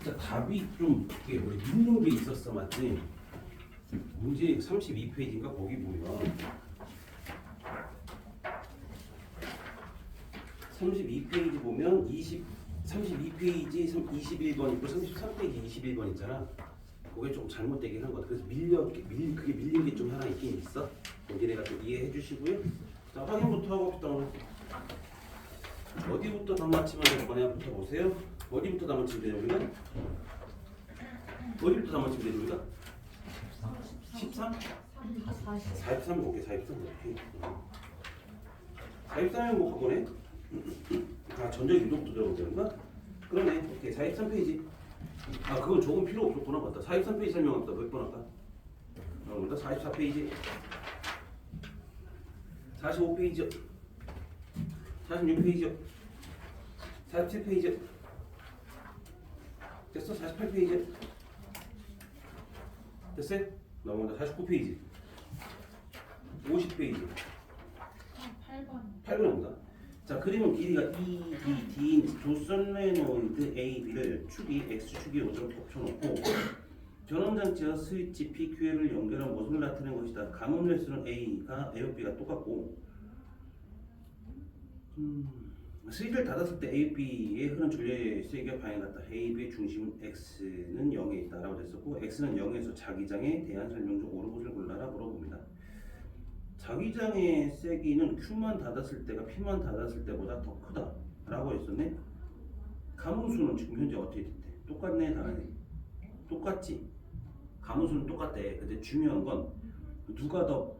자, 답이 좀 이게 우리 있는 게 있었어, 맞지? 문제 32페이지인가 거기 보면 32페이지 보면 32페이지 21번 있고 33페이지 21번 있잖아. 그게 좀 잘못되긴 한 것 같아. 그래서 그게 밀린 게 좀 하나 있긴 있어. 여기네가 좀 이해해 주시고요. 자, 확인부터 하고 싶다 오늘. 어디부터 단맞히면 될 거냐부터 보세요. 어디부터 단맞히면 되냐 우리가? 어디부터 단맞히면 되냐 우리가? 13? 43 볼게. 43 볼게. 43 행복하고네. 아, 전적 유독도 들어오는가? 그러네. 오케이. 43페이지. 아, 그건 조금 필요 없었구나. 맞다. 43페이지 설명합니다. 몇 번 할까? 맞다. 44페이지. 45페이지요. 46페이지요. 47페이지. 됐어? 48페이지. 됐어요? 넘어간다. 49페이지. 50페이지. 8번입니다. 자, 그림은 길이가 E, B, D인 두 솔레노이드 A, B를 축이 X축이 요점 겹쳐놓고 전원장치와 스위치 P, Q를 연결한 모습을 나타내는 것이다. 가문횟수는 A가 B가 똑같고 스위치를 닫았을 때 A, B의 흐르는 전류의 세기와 방향이 같다. A, B의 중심 X는 0에 있다라고 됐었고 X는 0에서 자기장에 대한 설명 중 옳은 것을 골라라 물어봅니다. 자기장의 세기는 Q만 닫았을 때가 P만 닫았을 때보다 더 크다 라고 했었네. 가문수는 지금 현재 어떻게 됐대? 똑같네 다르네? 똑같지? 가문수는 똑같대. 근데 중요한 건 누가 더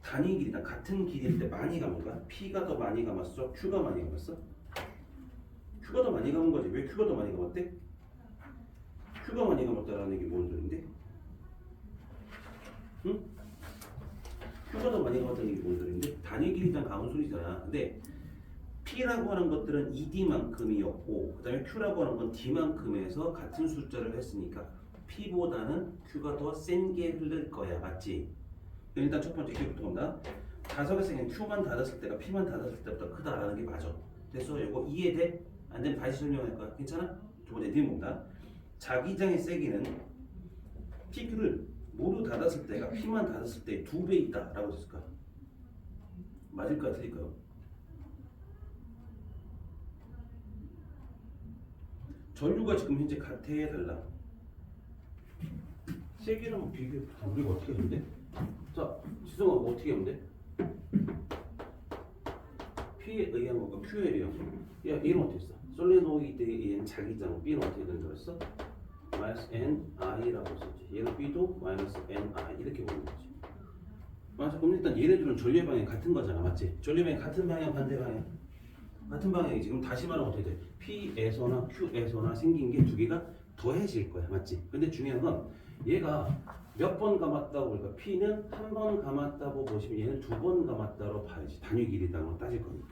단위 길이다 같은 길이일 때 많이 감은 거야? P가 더 많이 감았어? Q가 많이 감았어? Q가 더 많이 감은 거지. 왜 Q가 더 많이 감았대? Q가 많이 감았다라는 얘기 뭔 소린데? 응? Q가 더 많이 감았다는 얘기 뭔 소린데? 단위 길이당 감은 소리잖아. 근데 P라고 하는 것들은 ED만큼이었고 그 다음에 Q라고 하는 건 D만큼에서 같은 숫자를 했으니까 P보다는 Q가 더 센 게 흐를 거야. 맞지? 일단 첫 번째 기억부터 본다. 자석의 세기는 Q만 닫았을 때가 P만 닫았을 때보다 크다라는 게 맞아. 됐어? 이거 이해돼? 안 되면 다시 설명할 거야. 괜찮아? 두 번째 뒤에 본다. 자기장의 세기는 PQ를 모두 닫았을 때가 P만 닫았을 때 2배 있다라고 했을까? 맞을까? 틀릴까요? 전류가 지금 현재 같아 달라? 세기는 뭐 비교 우리가 어떻게 하면 돼? 자, 지성아 뭐 어떻게 하면 돼? P에 의한 거가 Q에 의한 거. 야, 얘는 어떻게 했어? 솔레노이드에 의한 자기장 B는 어떻게 되는 거였어? 마이너스 NI라고 썼지. 얘는 B도 마이너스 NI 이렇게 보는 거지. 맞아. 그럼 일단 얘네들은 전류의 방향이 같은 거잖아. 맞지? 전류의 방향이 같은 방향 반대 방향? 같은 방향이 지금 다시 말하면 어떻게 돼? P에서나 Q에서나 생긴 게 두 개가 더해질 거야. 맞지? 근데 중요한 건 얘가 몇 번 감았다고 그러니까 P는 한 번 감았다고 보시면 얘는 두 번 감았다고 봐야지. 단위 길이당으로 따질 거니까.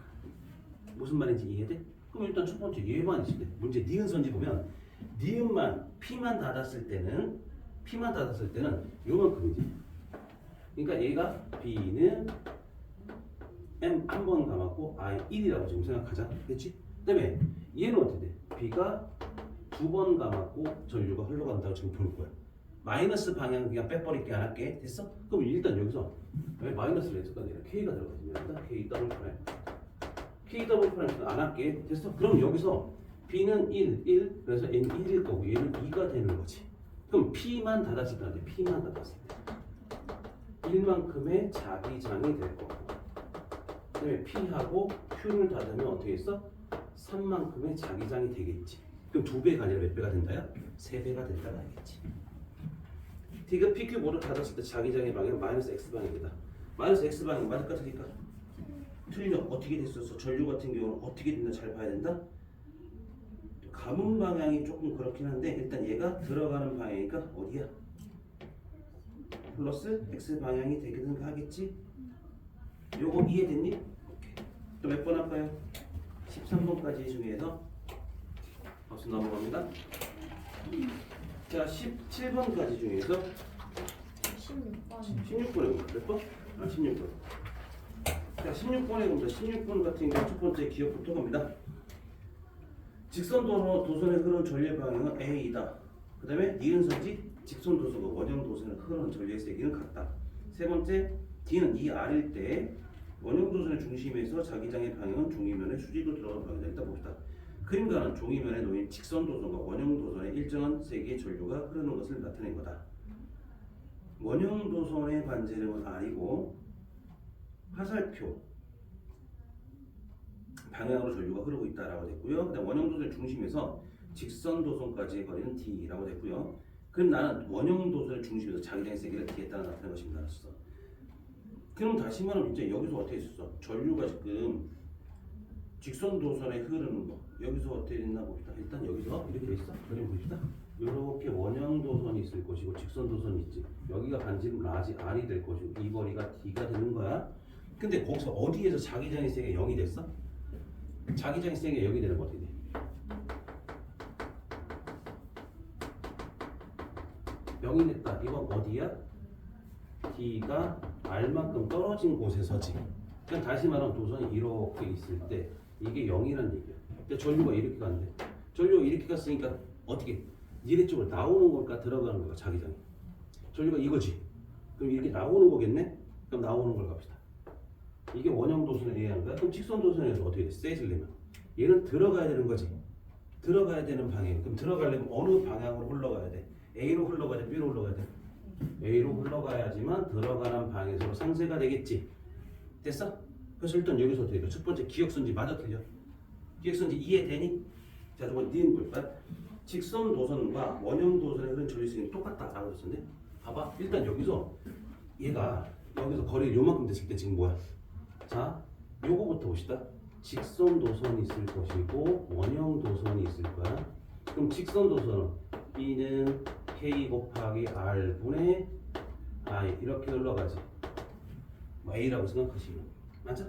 무슨 말인지 이해돼? 그럼 일단 첫 번째 얘만 있을 때 문제 니은 선지 보면 니은만 P만 닫았을 때는 요만큼이지. 그러니까 얘가 B는 M 한 번 감았고 I 1이라고 지금 생각하자. 됐지? 그다음에 얘는 어떻게 돼? B가 두 번 감았고 전류가 흘러간다고 지금 볼 거야. 마이너스 방향 그냥 빼버릴게 안 할게. 됐어? 그럼 일단 여기서 왜 마이너스를 했을까? 내가 K가 들어가지면 K 더블 프라임 K 더블 프라임 안 할게. 됐어? 그럼 여기서 B는 1 그래서 N 1일 거고 얘는 2가 되는 거지. 그럼 P만 닫았을 때 P만 닫았을 때 1만큼의 자기장이 될 거고 그다음에 P하고 Q를 닫으면 어떻게 했어? 3만큼의 자기장이 되겠지. 그럼 2배가 아니라 몇 배가 된다야? 3배가 된다가 알겠지. T가 PQ 모두 닫았을 때 자기장의 방향은 마이너스 X방향이다. 마이너스 X방향 맞을까 틀릴까? 틀려. 어떻게 됐었어? 전류 같은 경우는 어떻게 된다 잘 봐야 된다. 가문 방향이 조금 그렇긴 한데 일단 얘가 들어가는 방향이니까 어디야? 플러스 X 방향이 되긴 하겠지? 요거 이해됐니? 오케이. 또 몇 번 할까요? 13번까지 중에서 박수 넘어갑니다. 자, 17번까지 중에서 16번에 봅니다. 몇 번? 아, 16번. 자, 16번에 봅니다. 16번 같은 경우 첫 번째 기억부터 갑니다. 직선 도선의 흐르는 전류의 방향은 A이다. 그 다음에 니은선지 직선 도선과 원형 도선의 흐르는 전류의 세기는 같다. 세 번째, D는 이 R일 때 원형 도선의 중심에서 자기장의 방향은 종이면의 수직으로 들어가는 방향이다. 일단 봅시다. 그림과는 종이면에 놓인 직선 도선과 원형 도선의 일정한 세기의 전류가 흐르는 것을 나타낸 거다. 원형 도선의 반지름은 R이고 화살표 방향으로 전류가 흐르고 있다라고 됐고요. 그다음 원형 도선의 중심에서 직선 도선까지의 거리는 D라고 됐고요. 그럼 나는 원형 도선의 중심에서 자기장의 세기를 D에 따라 나타낸 것입니다. 알았어. 그럼 다시 말하면 이제 여기서 어떻게 했었어? 전류가 지금 직선 도선에 흐르는 거 여기서 어떻게 됐나 봅시다. 일단 여기서 이렇게 됐어. 그림 봅시다. 이렇게 원형 도선이 있을 것이고 직선 도선이 있지. 여기가 반지름 라지 R이 될 것이고 이 거리가 D가 되는 거야. 근데 거기서 어디에서 자기장의 세기가 0이 됐어? 자기장의 세기가 0이 되는 거 어떻게 돼? 영이 됐다. 이건 어디야? D가 R만큼 떨어진 곳에서지. 그냥 다시 말하면 도선이 이렇게 있을 때 이게 0이란 얘기야. 근데 전류가 이렇게 갔는데 전류가 이렇게 갔으니까 어떻게 니네 쪽으로 나오는 걸까 들어가는 걸까 자기장이. 전류가 이거지. 그럼 이렇게 나오는 거겠네? 그럼 나오는 걸 갑시다. 이게 원형 도선에 의한 거야. 그럼 직선 도선에서 어떻게 돼? 세지려면 얘는 들어가야 되는 거지. 들어가야 되는 방향. 그럼 들어가려면 어느 방향으로 흘러가야 돼? A로 흘러가야 돼? B로 흘러가야 돼? A로 흘러가야지만 들어가는 방향으로 상쇄가 되겠지. 됐어? 그래서 일단 여기서 어떻게 돼? 첫 번째 기억선지 맞아 틀려? 기억선지 이해되니? 자, 저번 니은 볼까? 직선 도선과 원형 도선의 흐르는 전류성이 똑같다라고 했었는데 봐봐. 일단 여기서 얘가 여기서 거리가 요만큼 됐을 때 지금 뭐야? 자, 요거부터 봅시다. 직선 도선이 있을 것이고 원형 도선이 있을 거야. 그럼 직선 도선은 B는 K 곱하기 R 분의 I 이렇게 흘러가지. 뭐 A라고 생각하시면 맞아?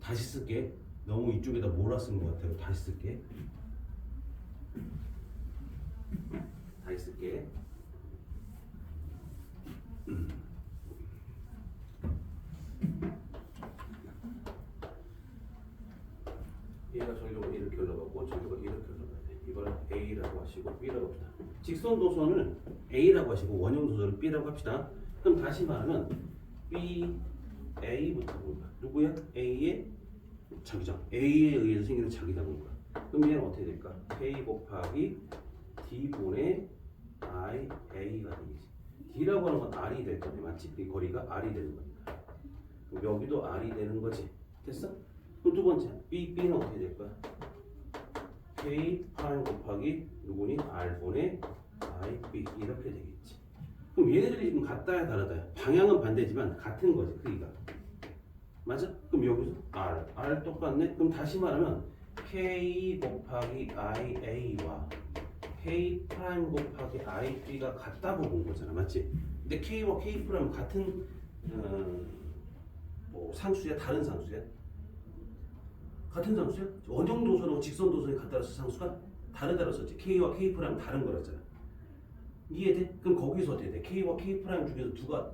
다시 쓸게. 너무 이쪽에다 몰아쓴 것 같아요. 다시 쓸게. 다시 쓸게. 얘가 전류가 이렇게 흘러가고 전류가 이렇게 흘러가야 돼. 이거는 A라고 하시고 B라고 합시다. 직선 도선을 A라고 하시고 원형 도선을 B라고 합시다. 그럼 다시 말하면 B, A부터 볼까? 누구야? A의 자기장. A에 의해서 생기는 자기장인 거야. 그럼 얘는 어떻게 될까? K 곱하기 D분의 I, A가 되겠지. D라고 하는 건 R이 될 거네. 맞지? 이 거리가 R이 되는 겁니다. 그럼 여기도 R이 되는 거지. 됐어? 그럼 두 번째, B는 어떻게 될 거야? K 프라임 곱하기 누구니? R분의 I, B 이렇게 되겠지. 그럼 얘네들이 지금 같다야 다르다야? 방향은 반대지만 같은 거지, 크기가. 맞아? 그럼 여기서 R 똑같네? 그럼 다시 말하면 K 곱하기 IA와 K 프라임 곱하기 IB가 같다고 본 거잖아, 맞지? 근데 K와 K 프라임 같은 뭐 상수야? 다른 상수야? 같은 상수야? 원형 도선하고 직선 도선이 같다라서 상수가 다르다라서 썼지. K와 K 프라임 다른 거랬잖아. 이해돼? 그럼 거기서 어떻게 돼? K와 K 프라임 중에서 두가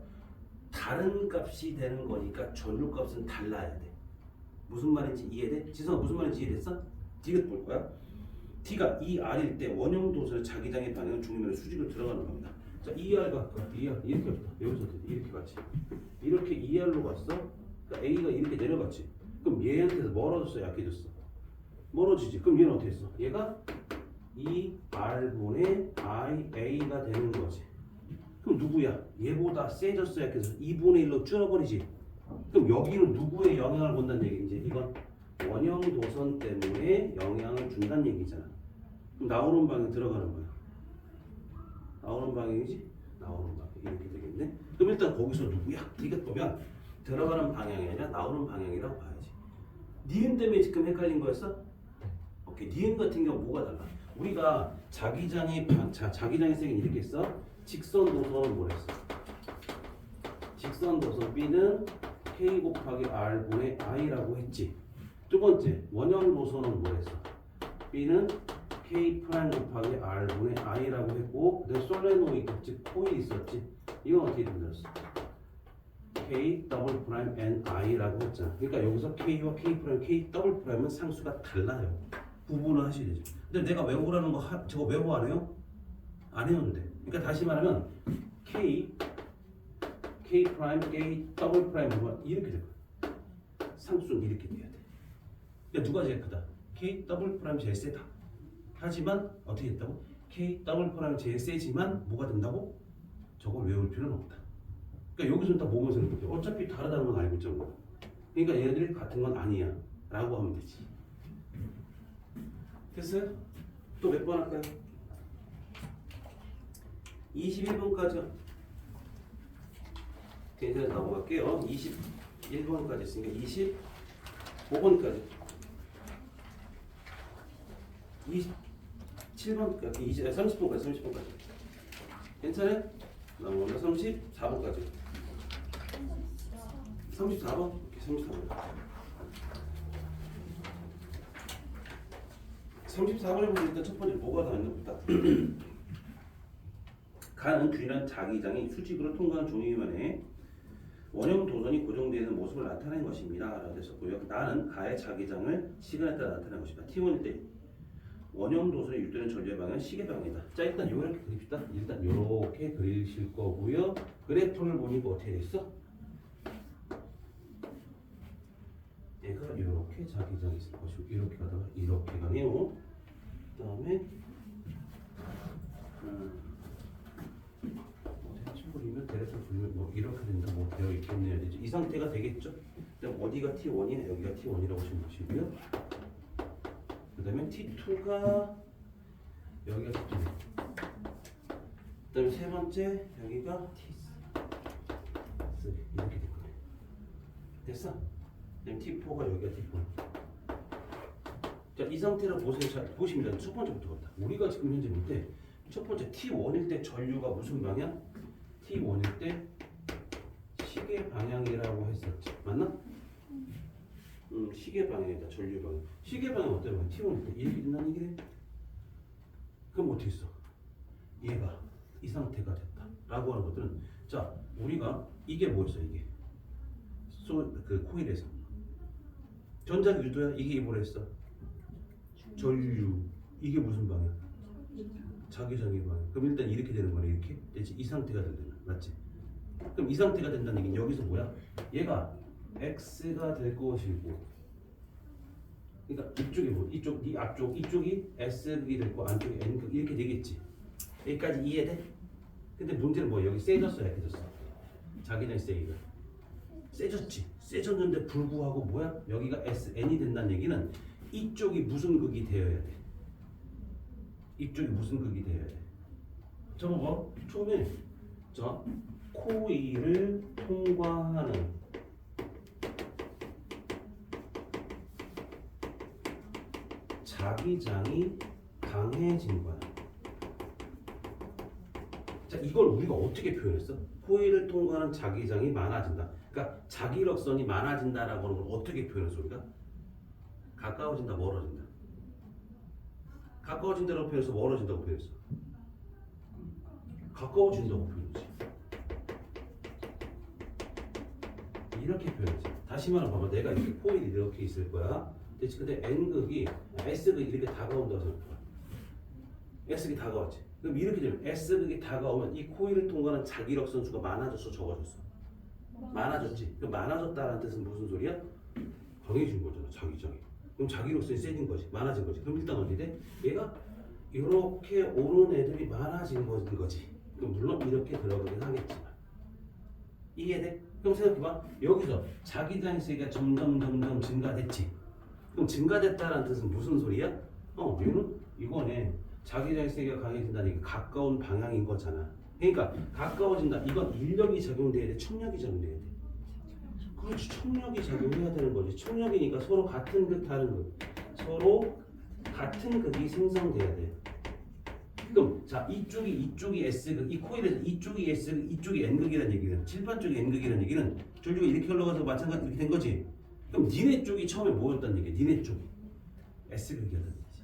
다른 값이 되는 거니까 전류 값은 달라야 돼. 무슨 말인지 이해돼? 지성아 무슨 말인지 이해됐어? 디귿 볼 거야. D가 2R일 때 원형 도선의 자기장의 방향은 중심으로 수직으로 들어가는 겁니다. 자, 2R가 2R 이렇게 왔다. 여기서 이렇게 갔지. 이렇게 2R로 갔어. 그러니까 A가 이렇게 내려갔지. 그럼 얘한테서 멀어졌어, 약해졌어? 멀어지지. 그럼 얘는 어떻게 했어? 얘가 2R분의 IA가 되는 거지. 그럼 누구야? 얘보다 세졌어, 약해서 2분의 1로 줄어버리지. 그럼 여기는 누구의 영향을 본다는 얘기인지 이건 원형 도선 때문에 영향을 준다는 얘기잖아. 그럼 나오는 방향 들어가는 거야. 나오는 방향이지? 나오는 방향 이렇게 되겠네. 그럼 일단 거기서 누구야? 이것 보면 들어가는 방향이 아니라 나오는 방향이라고 봐야지. 니은 때문에 지금 헷갈린 거였어? 오케이. 니은 같은 경우 뭐가 달라? 우리가 자기장의 세기는 이렇게 했어. 직선 도선은 뭐랬어? 직선 도선 B는 K 곱하기 R분의 I라고 했지. 두 번째 원형 도선은 뭐랬어? B는 K 프라임 곱하기 R분의 I라고 했고 내 솔레노이드 즉 코일이 있었지. 이건 어떻게 만들었어? K 더블 프라임 N I라고 했잖아. 그러니까 여기서 K와 K 프라임, K 더블 프라임은 상수가 달라요. 구분을 하셔야 되죠. 근데 내가 외우라는 거 저거 외워 안 해요? 안 해도 돼. 그러니까 다시 말하면 K 프라임, K 더블 프라임 이렇게 될 거야. 상수는 이렇게 돼야 돼. 그러니까 누가 제일 크다? K 더블 프라임 제일 세다. 하지만 어떻게 했다고? K 더블 프라임 제일 세지만 뭐가 된다고? 저걸 외울 필요는 없다. 그러니까 여기서는 다 뭐만 생각해. 어차피 다르다는 건 알고 있잖아. 그러니까 얘네들이 같은 건 아니야 라고 하면 되지. 됐어요? 또 몇 번 할까요? 21번까지요. 괜찮아서 넘어갈게요. 21번까지 있으니까 25번까지 27번까지 30번까지 괜찮아요? 넘어가면 34번까지 34번? 오케이, 34번 34번에 보면 일단 첫 번째 뭐가 나왔나 보다. 가는 균일한 자기장이 수직으로 통과하는 종이위만에 원형 도선이 고정되는 모습을 나타낸 것입니다. 라고 했었고요. 나는 가의 자기장을 시간에 따라 나타낸 것입니다. T1일 때 원형 도선이 유도되는 전류의 방향은 시계 방향이다. 자, 일단 이렇게 그립시다. 일단 이렇게 그리실 거고요. 그래프를 보니까 어떻게 됐어? 얘가 이렇게 자기장이 있을 것이고 이렇게 가다가 이렇게 가네요. 그 다음에 대충 그리면 대략 그리면 뭐 이렇게 된다 뭐 되어 있겠네요. 이제 이 상태가 되겠죠. 그다음 어디가 T1이냐 여기가 T1이라고 보시면 되시고요. 그 다음에 T2가 여기가 T2. 그 다음에 세 번째 여기가 T3 이렇게 될 거예요. 됐어? 그 다음에 T4가 여기가 T4. 자, 이 상태로 보세요. 자, 보시면 첫 번째부터 봤다. 우리가 지금 현재 볼 때 첫 번째 T1일 때 전류가 무슨 방향? T1일 때 시계 방향이라고 했었지. 맞나? 시계 방향이다. 전류 방향. 시계 방향 어때? T1일 때 이렇게 된다는 얘기네. 그럼 어떻게 했어? 얘가 이 상태가 됐다. 라고 하는 것들은 자, 우리가 이게 뭐였어? 이게 그 코일에서 전자기 유도야. 이게 뭐라 했어? 전류. 이게 무슨 방향? 자기장의 방향. 그럼 일단 이렇게 되는 거네. 이렇게 되지. 이 상태가 된다는 맞지? 그럼 이 상태가 된다는 얘기는 여기서 뭐야? 얘가 X가 될 것이고, 그러니까 이쪽이 뭐 이쪽 이 앞쪽 이쪽이 S극이 될 거, 안쪽이 N극 이렇게 되겠지. 여기까지 이해돼? 근데 문제는 뭐야? 여기 세졌어, 약해졌어? 자기장 세기가 세졌지. 세졌는데 불구하고 뭐야? 여기가 SN이 된다는 얘기는 이쪽이 무슨 극이 되어야 돼? 이쪽이 무슨 극이 되어야 돼? 자, 봐봐. 처음에 자, 코일을 통과하는 자기장이 강해진 거야. 자, 이걸 우리가 어떻게 표현했어? 코일을 통과하는 자기장이 많아진다. 그러니까 자기력선이 많아진다라고 하는 걸 어떻게 표현했어 우리가? 가까워진다, 멀어진다. 가까워진다라고 표현해서 멀어진다고 표현했어. 가까워진다고 표현했지. 이렇게 표현했지. 다시 말해 봐봐. 내가 이렇게 코일이 이렇게 있을 거야. 근데 N극이 S극이 이렇게 다가온다고 생각해봐. S극이 다가왔지. 그럼 이렇게 되면 S극이 다가오면 이 코일을 통과하는 자기력선 수가 많아졌어, 적어졌어? 많아졌지. 그럼 많아졌다는 뜻은 무슨 소리야? 강해진 거잖아, 자기장이. 그럼 자기력선이 세진 거지, 많아진 거지. 그럼 일단 어디 돼? 얘가 이렇게 오는 애들이 많아진 거지. 그럼 물론 이렇게 들어가긴 하겠지만. 이해돼? 그럼 생각해봐. 여기서 자기장의 세기가 점점 증가됐지. 그럼 증가됐다는 뜻은 무슨 소리야? 얘는 이거네. 자기장의 세기가 강해진다는 게 가까운 방향인 거잖아. 그러니까 가까워진다. 이건 인력이 작용돼야 돼, 척력이 작용돼야 돼. 그렇지, 척력이 작용해야 되는 거지. 척력이니까 서로 같은 극, 다른 극. 서로 같은 극이 생성돼야 돼. 그럼 자, 이쪽이 S극, 이 코일에서 이쪽이 S극, 이쪽이 N극이라는 얘기는 칠판 쪽이 N극이라는 얘기는 전류가 이렇게 흘러가서 마찬가지 이렇게 된 거지. 그럼 니네 쪽이 처음에 뭐였다는 얘기야? 니네 쪽이 S극이었다는 얘기지.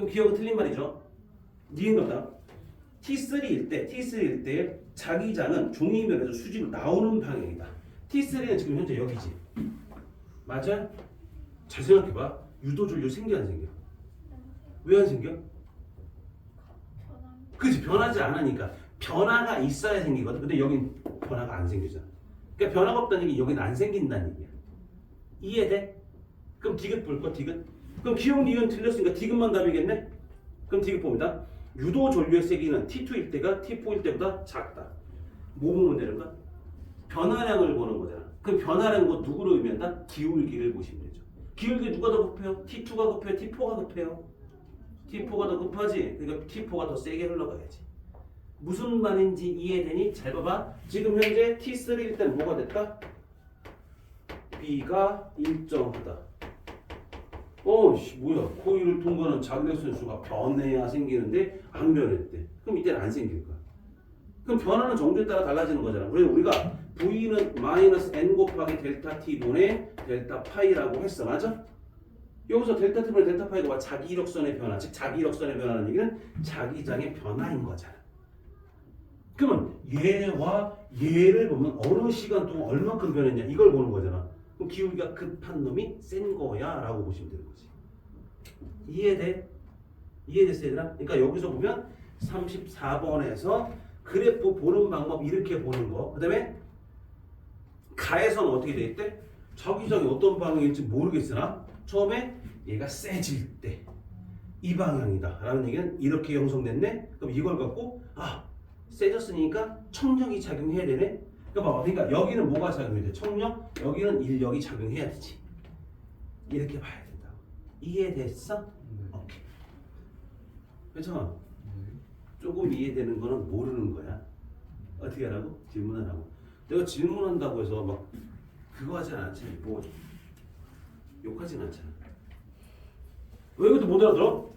그럼 기억은 틀린 말이죠. 니은겁니다. T3일 때 자기장은 종이면에서 수직으로 나오는 방향이다. T3는 지금 현재 여기지. 맞아? 잘 생각해봐. 유도전류 생겨 안 생겨? 왜 안 생겨? 그치, 변하지 않으니까. 변화가 있어야 생기거든. 근데 여긴 변화가 안 생기잖아. 그러니까 변화가 없다는 얘기 여긴 안 생긴다는 얘기야. 이해돼? 그럼 디귿 볼 거, 디귿. 그럼 기억 니은 틀렸으니까 디귿만 답이겠네? 그럼 디귿 봅니다. 유도 전류의 세기는 T2일 때가 T4일 때보다 작다. 뭐 보면 되는가? 변화량을 보는 거잖아. 그럼 변화량은 누구로 의미한다? 기울기를 보시면 되죠. 기울기 누가 더 급해요? T2가 급해요? T4가 급해요? T4가 더 급하지? 그러니까 T4가 더 세게 흘러가야지. 무슨 말인지 이해되니? 잘 봐봐. 지금 현재 T3일 때는 뭐가 됐다? B가 일정하다. 뭐야? 코일을 통과하는 자기력선 수가 변해야 생기는데 안 변했대. 그럼 이때는 안 생길 거야. 그럼 변화는 정도에 따라 달라지는 거잖아. 그래서 우리가 V는 마이너스 N 곱하기 델타 T분의 델타 파이라고 했어. 맞아? 여기서 델타 T분의 델타 파이가 뭐 자기력선의 변화, 즉 자기력선의 변화라는 얘기는 자기장의 변화인 거잖아. 그러면 얘와 얘를 보면 어느 시간 동안 얼만큼 변했냐 이걸 보는 거잖아. 그럼 기울기가 급한 놈이 센 거야 라고 보시면 되는 거지. 이해돼? 이해됐어 얘들아? 그러니까 여기서 보면 34번에서 그래프 보는 방법 이렇게 보는 거. 그 다음에 가에서는 어떻게 돼 있대? 자기장이 어떤 방향일지 모르겠으나 처음에 얘가 세질 때 이 방향이다 라는 얘기는 이렇게 형성됐네. 그럼 이걸 갖고 세졌으니까 청력이 작용해야 되네. 그러니까 여기는 뭐가 작용해야 돼? 청력, 여기는 인력이 작용해야 되지. 이렇게 봐야 된다고. 이해됐어? 오케이. 괜찮아. 조금 이해되는 거는 모르는 거야. 어떻게 하라고? 질문을 하고. 내가 질문한다고 해서 막 그거 하진 않지. 뭐 욕하진 않잖아. 왜 이것도 못 알아들어?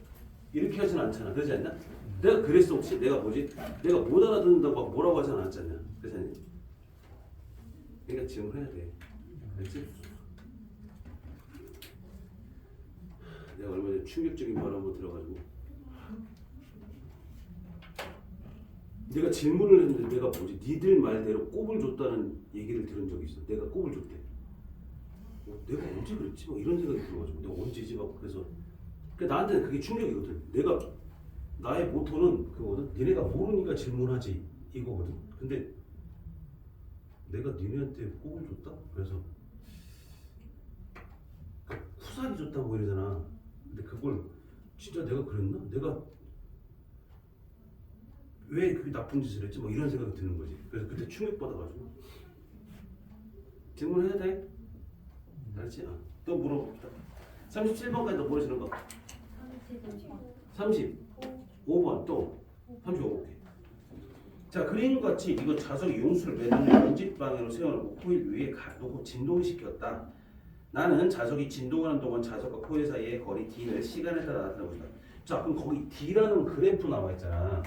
이렇게 하진 않잖아. 그러지 않나? 내가 그랬어 혹시? 내가 내가 못 알아듣는다고 막 뭐라고 하진 않았잖아. 그렇지 않니? 그러니까 질문해야 돼. 알지? 내가 얼마 전에 충격적인 말 한번 들어가지고 내가 질문을 했는데 내가 니들 말대로 꼽을 줬다는 얘기를 들은 적이 있어. 내가 꼽을 줬대. 내가 언제 그랬지? 막 이런 생각이 들어가지고 내가 언제지? 막 그래서 그러니까 나한테는 그게 충격이거든. 나의 모토는 그거거든. 니네가 모르니까 질문하지 이거거든. 근데 내가 니네한테 꼽을 줬다? 그래서 후사기 줬다고 뭐 이러잖아. 근데 그걸 진짜 내가 그랬나? 내가 왜 그게 나쁜 짓을 했지? 뭐 이런 생각이 드는 거지. 그래서 그때 충격받아가지고 질문해야 돼? 알지? 또 물어봅시다. 37번까지 또 모르시는 거? 35번 또 35번. 오케이. 자, 그림같이 이거 자석의 용수를 매듭 연집 방향으로 세워놓고 코일 위에 놓고 진동시켰다. 나는 자석이 진동하는 동안 자석과 코일 사이의 거리 D를 시간에 따라 나타내보자. 자, 그럼 거기 D라는 그래프 나와 있잖아.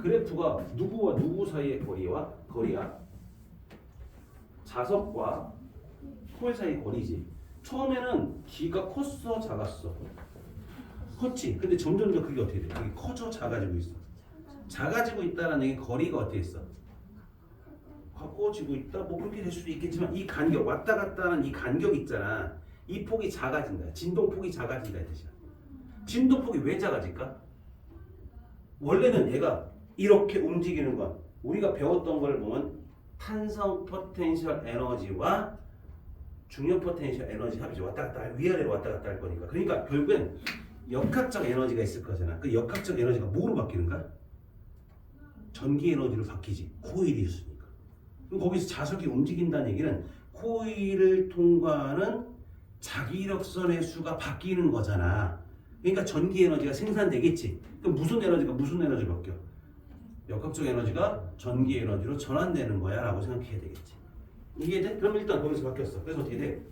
그래프가 누구와 누구 사이의 거리야? 자석과 코일 사이의 거리지. 처음에는 D가 컸어, 작았어? 컸지. 근데 점점 더 그게 어떻게 돼? 그게 커져, 작아지고 있어. 작아지고 있다는 얘기 거리가 어떻게 있어? 가까워지고 있다? 뭐 그렇게 될 수도 있겠지만 이 간격, 왔다 갔다 하는 이 간격 있잖아. 이 폭이 작아진다. 진동폭이 작아진다 이 뜻이야. 진동폭이 왜 작아질까? 원래는 얘가 이렇게 움직이는 건 우리가 배웠던 걸 보면 탄성 포텐셜 에너지와 중력 포텐셜 에너지 합이지. 왔다 갔다 위아래로 왔다 갔다 할 거니까. 그러니까 결국엔 역학적 에너지가 있을 거잖아. 그 역학적 에너지가 뭐로 바뀌는가? 전기 에너지로 바뀌지. 코일이 있으니까. 그럼 거기서 자석이 움직인다는 얘기는 코일을 통과하는 자기력선의 수가 바뀌는 거잖아. 그러니까 전기 에너지가 생산되겠지. 그럼 무슨 에너지가 무슨 에너지로 바뀌어? 역학적 에너지가 전기 에너지로 전환되는 거야 라고 생각해야 되겠지. 이해돼? 그럼 일단 거기서 바뀌었어. 그래서 어떻게 돼?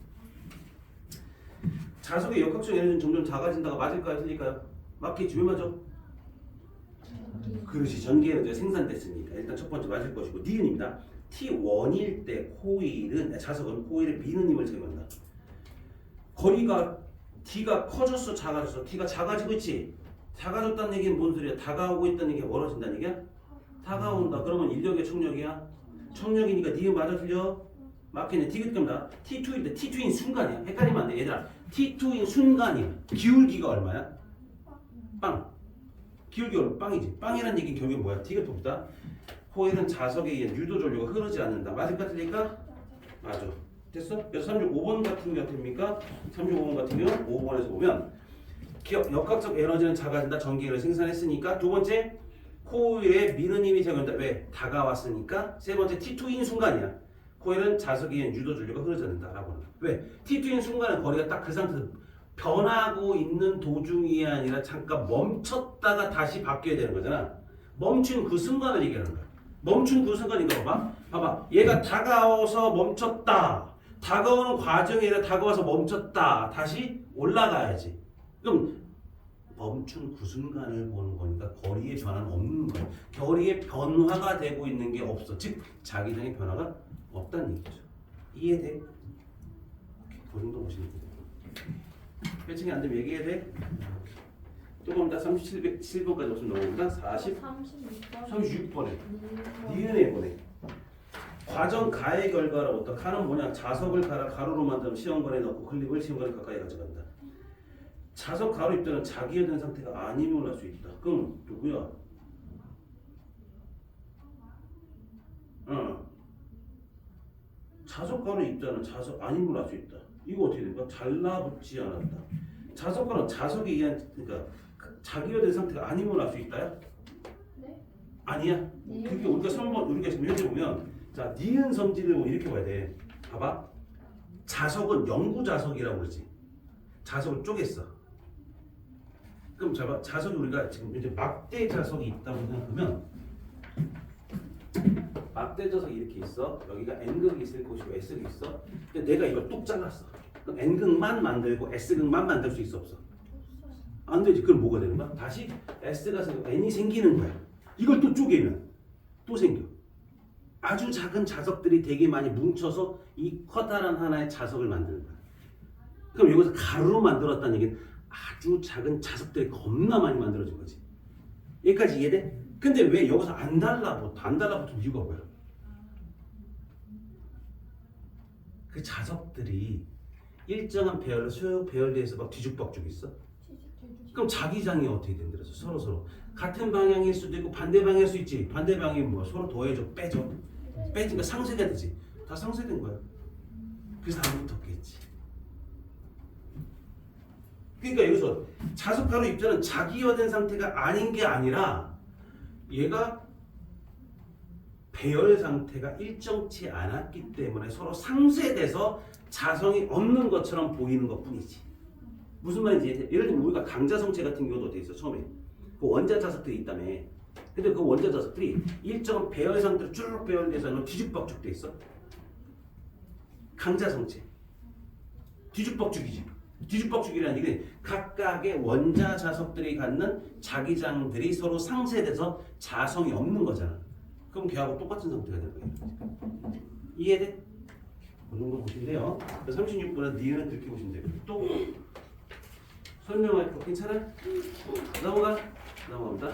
자석의 역학적 에너지는 점점 작아진다가 맞을까요? 틀릴까요? 맞겠지. 왜 맞아? 그렇지. 전기 에너지가 생산됐으니까 일단 첫 번째 맞을 것이고 니은입니다. T1일 때 코일은 자석은 코일의 미는 힘을 제공한다. 거리가 D가 커졌어 작아졌어? D가 작아지고 있지? 작아졌다는 얘기는 뭔 소리야? 다가오고 있다는 얘기가 멀어진다는 얘기야? 다가온다. 그러면 인력의 청력이야? 청력이니까 니은 맞아 틀려? 맞겠네. 디귿 겁니다. T2인데 T2인 순간이야. 헷갈리면 안 돼. 얘들아. T2인 순간이야. 기울기가 얼마야? 빵. 기울기가 빵이지. 빵이란 얘기는 결국엔 뭐야? 디귿 봅시다. 코일은 자석에 의한 유도 전류가 흐르지 않는다. 맞을까 틀릴까? 맞아. 됐어? 그래서 35번 같은 게 어떻습니까? 35번 같은 경우 5번에서 보면 역학적 에너지는 작아진다. 전기를 생산했으니까. 두 번째 코일에 미는 힘이 작용한다. 왜? 다가왔으니까. 세 번째 T2인 순간이야. 코일은 자석에 의한 유도 전류가 흐르지 않는다라고 하는 거야. 왜? T2인 순간은 거리가 딱 그 상태에서 변하고 있는 도중이 아니라 잠깐 멈췄다가 다시 바뀌어야 되는 거잖아. 멈춘 그 순간을 얘기하는 거야. 멈춘 그 순간 이거 봐봐. 봐봐. 얘가 다가와서 멈췄다. 다가오는 과정이 아니라 다가와서 멈췄다. 다시 올라가야지. 그럼 멈춘 그 순간을 보는 거니까 거리의 변화는 없는 거야. 거리의 변화가 되고 있는 게 없어. 즉 자기장의 변화가 없다는 얘기죠. 이해돼? 그 정도 보시면 돼요. 회칭이 안 되면 얘기해야 돼? 조금 더 37번까지 없으면 넘어온다. 36번에 니은에 보내. 과정 가의 결과로부터 가는 뭐냐? 자석을 갈아 가로로 만들면 시험관에 넣고 클립을 시험관에 가까이 가져간다. 자석 가로 입자는 자기화된 상태가 아니면 할 수 있다. 그럼 누구야? 자석 가로 입자는 자석 아니면 할 수 있다. 이거 어떻게 될까? 잘라붙지 않았다. 자석 가로 자석에 의한 그러니까 자기화된 상태가 아니면 할 수 있다야? 네? 아니야. 네. 그게 우리가 3번 우리가 지금 현재 보면 자 니은 성질을 뭐 이렇게 봐야 돼. 봐봐. 자석은 영구 자석이라고 그러지. 자석을 쪼갰어. 그럼 자 자석이 우리가 지금 이제 막대 자석이 있다고 생각하면 막대 자석이 이렇게 있어. 여기가 N극이 있을 것이고 S극이 있어. 근데 내가 이걸 뚝 잘랐어. 그럼 N극만 만들고 S극만 만들 수 있어 없어? 안 되지. 그럼 뭐가 되는 거야? 다시 S가 생기고 N이 생기는 거야. 이걸 또 쪼개면 또 생겨. 아주 작은 자석들이 되게 많이 뭉쳐서 이 커다란 하나의 자석을 만드는 거야. 그럼 여기서 가루로 만들었다는 얘기는 아주 작은 자석들이 겁나 많이 만들어진 거지. 여기까지 이해돼? 근데 왜 여기서 안 달라붙은 이유가 뭐야? 그 자석들이 일정한 배열로 소요 배열돼서 막 뒤죽박죽 있어. 그럼 자기장이 어떻게 된다서 서로 같은 방향일 수도 있고 반대 방향일 수 있지. 반대 방향이 뭐야? 서로 더해줘, 빼줘. 빼니까 상쇄가 되지. 다 상쇄된 거야. 그래서 안 붙었겠지. 그러니까 여기서 자석가루 입자는 자기화된 상태가 아닌 게 아니라 얘가 배열 상태가 일정치 않았기 때문에 서로 상쇄돼서 자성이 없는 것처럼 보이는 것뿐이지. 무슨 말인지 예를 들면 우리가 강자성체 같은 경우도 어떻게 있어? 처음에 그 원자 자석들이 있다며. 근데 그 원자 자석들이 일정한 배열 상태로 쭈르륵 배열돼서 뒤죽박죽 돼 있어. 강자성체 뒤죽박죽이지. 뒤죽박죽이라는 얘기는 각각의 원자 자석들이 갖는 자기장들이 서로 상쇄돼서 자성이 없는 거잖아. 그럼 걔하고 똑같은 상태가 될 거예요. 이해돼? 그 정도 보시면 돼요. 36번은 니은은 그렇게 보시면 돼요. 또 설명할 거 괜찮아? 넘어갑니다.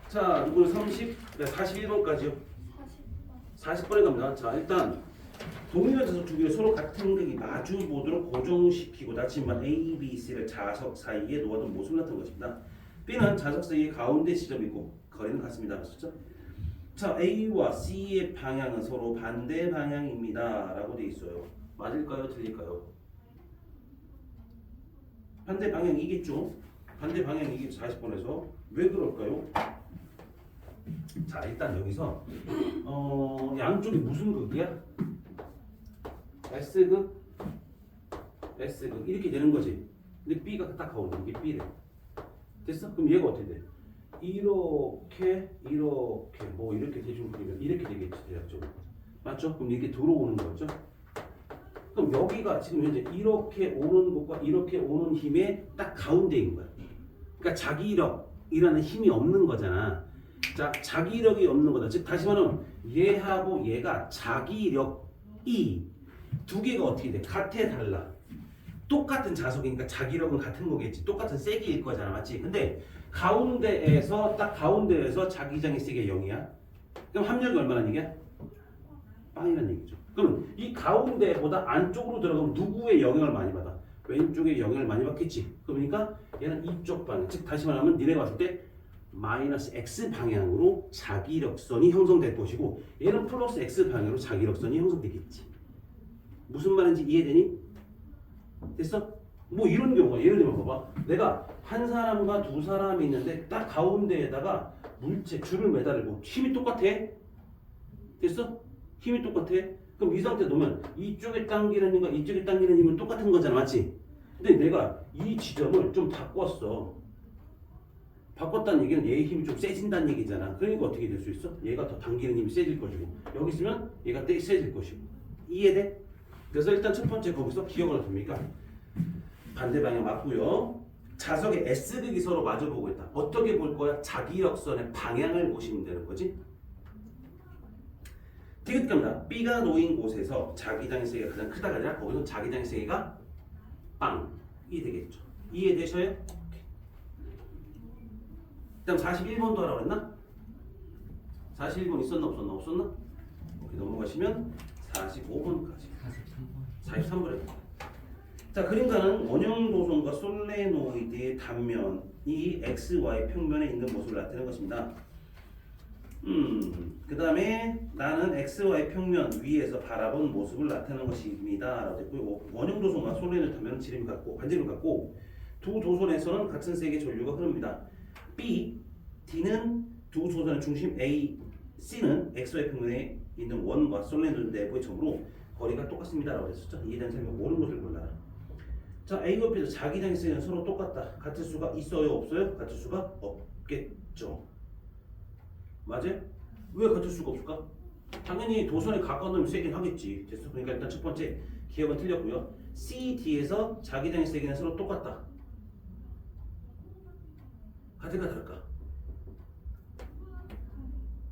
자, 누구는 41번까지요. 40번에 갑니다. 자, 일단 동일한 자석 두 개를 서로 같은 극이 마주 보도록 고정시키고 나침반 A, B, C를 자석 사이에 놓아둔 모습을 나타낸 것입니다. B는 자석 사이에 가운데 지점이 있고 거리는 같습니다. 맞죠? 자, A와 C의 방향은 서로 반대 방향입니다. 라고 돼 있어요. 맞을까요? 틀릴까요? 반대 방향이겠죠? 반대 방향이겠죠. 40번에서. 왜 그럴까요? 자, 일단 여기서 양쪽이 무슨 극이야? S극, S극 이렇게 되는 거지. 근데 B가 딱 가운데 이게 B래. 됐어? 그럼 얘가 어떻게 돼? 이렇게 뭐 이렇게 대중극이면 이렇게 되겠지 대략적으로. 맞죠? 그럼 이렇게 들어오는 거죠. 그럼 여기가 지금 현재 이렇게 오는 것과 이렇게 오는 힘의 딱 가운데인 거야. 그러니까 자기력이라는 힘이 없는 거잖아. 자, 자기력이 없는 거다. 즉 다시 말하면 얘하고 얘가 자기력이 두 개가 어떻게 돼? 같아 달라? 똑같은 자석이니까 자기력은 같은 거겠지. 똑같은 세기일 거잖아, 맞지? 근데 가운데에서 딱 가운데에서 자기장의 세기가 0이야. 그럼 합력이 얼마나 얘기야? 빵이라는 얘기죠. 그럼 이 가운데보다 안쪽으로 들어가면 누구의 영향을 많이 받아? 왼쪽에 영향을 많이 받겠지. 그러니까 얘는 이쪽 방향, 즉 다시 말하면 니네가 봤을 때 마이너스 x 방향으로 자기력선이 형성될 것이고 얘는 플러스 x 방향으로 자기력선이 형성되겠지. 무슨 말인지 이해되니? 됐어? 뭐 이런 경우가 예를 들면 봐봐. 내가 한 사람과 두 사람이 있는데 딱 가운데에다가 물체 줄을 매달고 힘이 똑같아? 됐어? 힘이 똑같아? 그럼 이 상태 놓으면 이쪽에 당기는 힘과 이쪽에 당기는 힘은 똑같은 거잖아, 맞지? 근데 내가 이 지점을 좀 바꿨어. 바꿨다는 얘기는 얘의 힘이 좀 세진다는 얘기잖아. 그러니까 어떻게 될 수 있어? 얘가 더 당기는 힘이 세질 것이고 여기 있으면 얘가 세질 것이고. 이해돼? 그래서 일단 첫 번째 거기서 기억을 합니까? 반대 방향 맞고요. 자석의 S극이 서로 마주보고 있다. 어떻게 볼 거야? 자기력선의 방향을 보시면 되는 거지. 디귿갑니다. B가 놓인 곳에서 자기장의 세기가 가장 크다가 아니라 거기서 자기장의 세기가 빵이 되겠죠. 이해되셔요? 그다음 41번도 하라고 했나? 41번 있었나 없었나? 없었나? 오케이, 넘어가시면 45번까지. 43번에. 자, 그림자는 원형 도선과 솔레노이드의 단면이 x, y 평면에 있는 모습을 나타내는 것입니다. 그 다음에 나는 x, y 평면 위에서 바라본 모습을 나타내는 것입니다. 라고 됐고요. 원형 도선과 솔레노이드 단면은 지름이 같고 반지름이 같고 두 도선에서는 같은 세기의 전류가 흐릅니다. B, D는 두 도선의 중심 A, C는 x, y 평면에 있는 원과 솔레노이드 내부의 점으로 거리가 똑같습니다. 라고 했었죠. 이해된 설명 옳은 것을 골라라. 자, A와 B도 자기장의 세기는 서로 똑같다. 같을 수가 있어요? 없어요? 같을 수가 없겠죠. 맞아요? 왜 같을 수가 없을까? 당연히 도선에 가까운 놈이 세긴 하겠지. 됐어? 그러니까 일단 첫 번째 기억은 틀렸고요. C, D에서 자기장의 세기는 서로 똑같다. 같을까 다를까?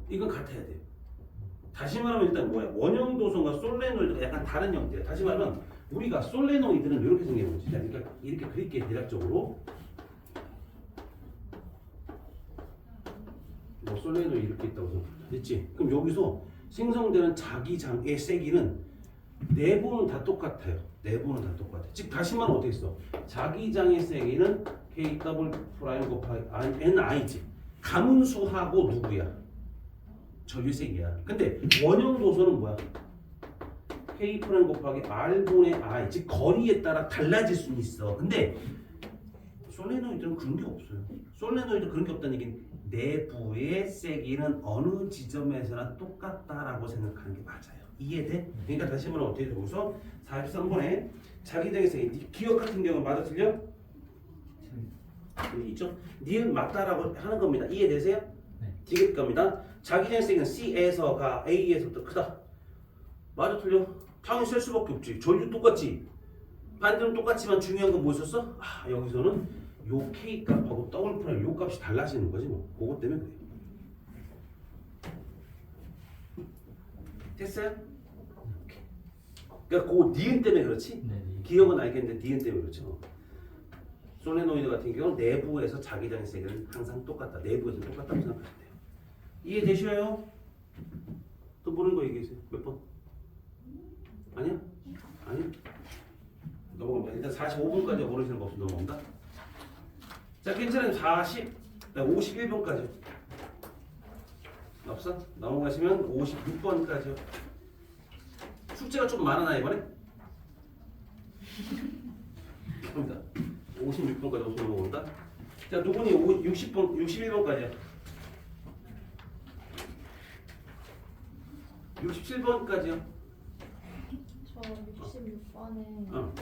이건 같아야 돼요. 다시 말하면 일단 뭐야? 원형 도선과 솔레노이드가 약간 다른 형태야. 다시 말하면 우리가 솔레노이드는 이렇게 생기는 거지. 그러니까 이렇게 그릴게 대략적으로. 뭐 솔레노이드 이렇게 있다고 생각해. 됐지? 그럼 여기서 생성되는 자기장의 세기는 내부는 다 똑같아요. 내부는 다 똑같아. 즉 다시 말하면 어떻게 써? 자기장의 세기는 K 더블 프라임 곱하기 NI지. 가문수하고 누구야? 전류세기야. 근데 원형 도선은 뭐야? K 프라임 곱하기 R분의 I, 즉 거리에 따라 달라질 수는 있어. 근데 솔레노이드는 그런 게 없어요. 솔레노이드 그런 게 없다는 얘기는 내부의 세기는 어느 지점에서나 똑같다라고 생각하는 게 맞아요. 이해돼? 그러니까 다시 말하면 어떻게 되고서 43번에 자기장의 세기, 기억 같은 경우는 맞아 틀려? 여기 있죠? 니은 맞다라고 하는 겁니다. 이해되세요? 네. 디귿 겁니다. 자기장의 세기는 C에서가 A에서부터 크다. 맞아 틀려? 당연히 셀 수밖에 없지. 전류 똑같지. 반대로 똑같지만 중요한 건 뭐 있었어? 아, 여기서는 요 K 값하고 더블 프라임 요 값이 달라지는 거지 뭐. 그것 때문에 그래. 됐어요? 오케이. 그러니까 그 니은 때문에 그렇지? 네. 기억은 알겠는데 니은 때문에 그렇죠. 솔레노이드 같은 경우는 내부에서 자기장의 세기는 항상 똑같다. 내부에서 똑같다고 생각하시면 돼요. 이해되셔요? 또 모르는 거 얘기해주세요. 몇 번? 아니야? 아니야? 넘어갑니다. 일단 45분까지 모르시는 거 없으면 넘어갑니다. 자, 괜찮아요. 51번까지. 없어? 넘어가시면 56번까지요. 숙제가 좀 많아나 이번에? 갑니다. 56번까지 없으면 넘어갑니다. 자, 누구니 60번, 61번까지요. 67번까지요. 저 66번에 어.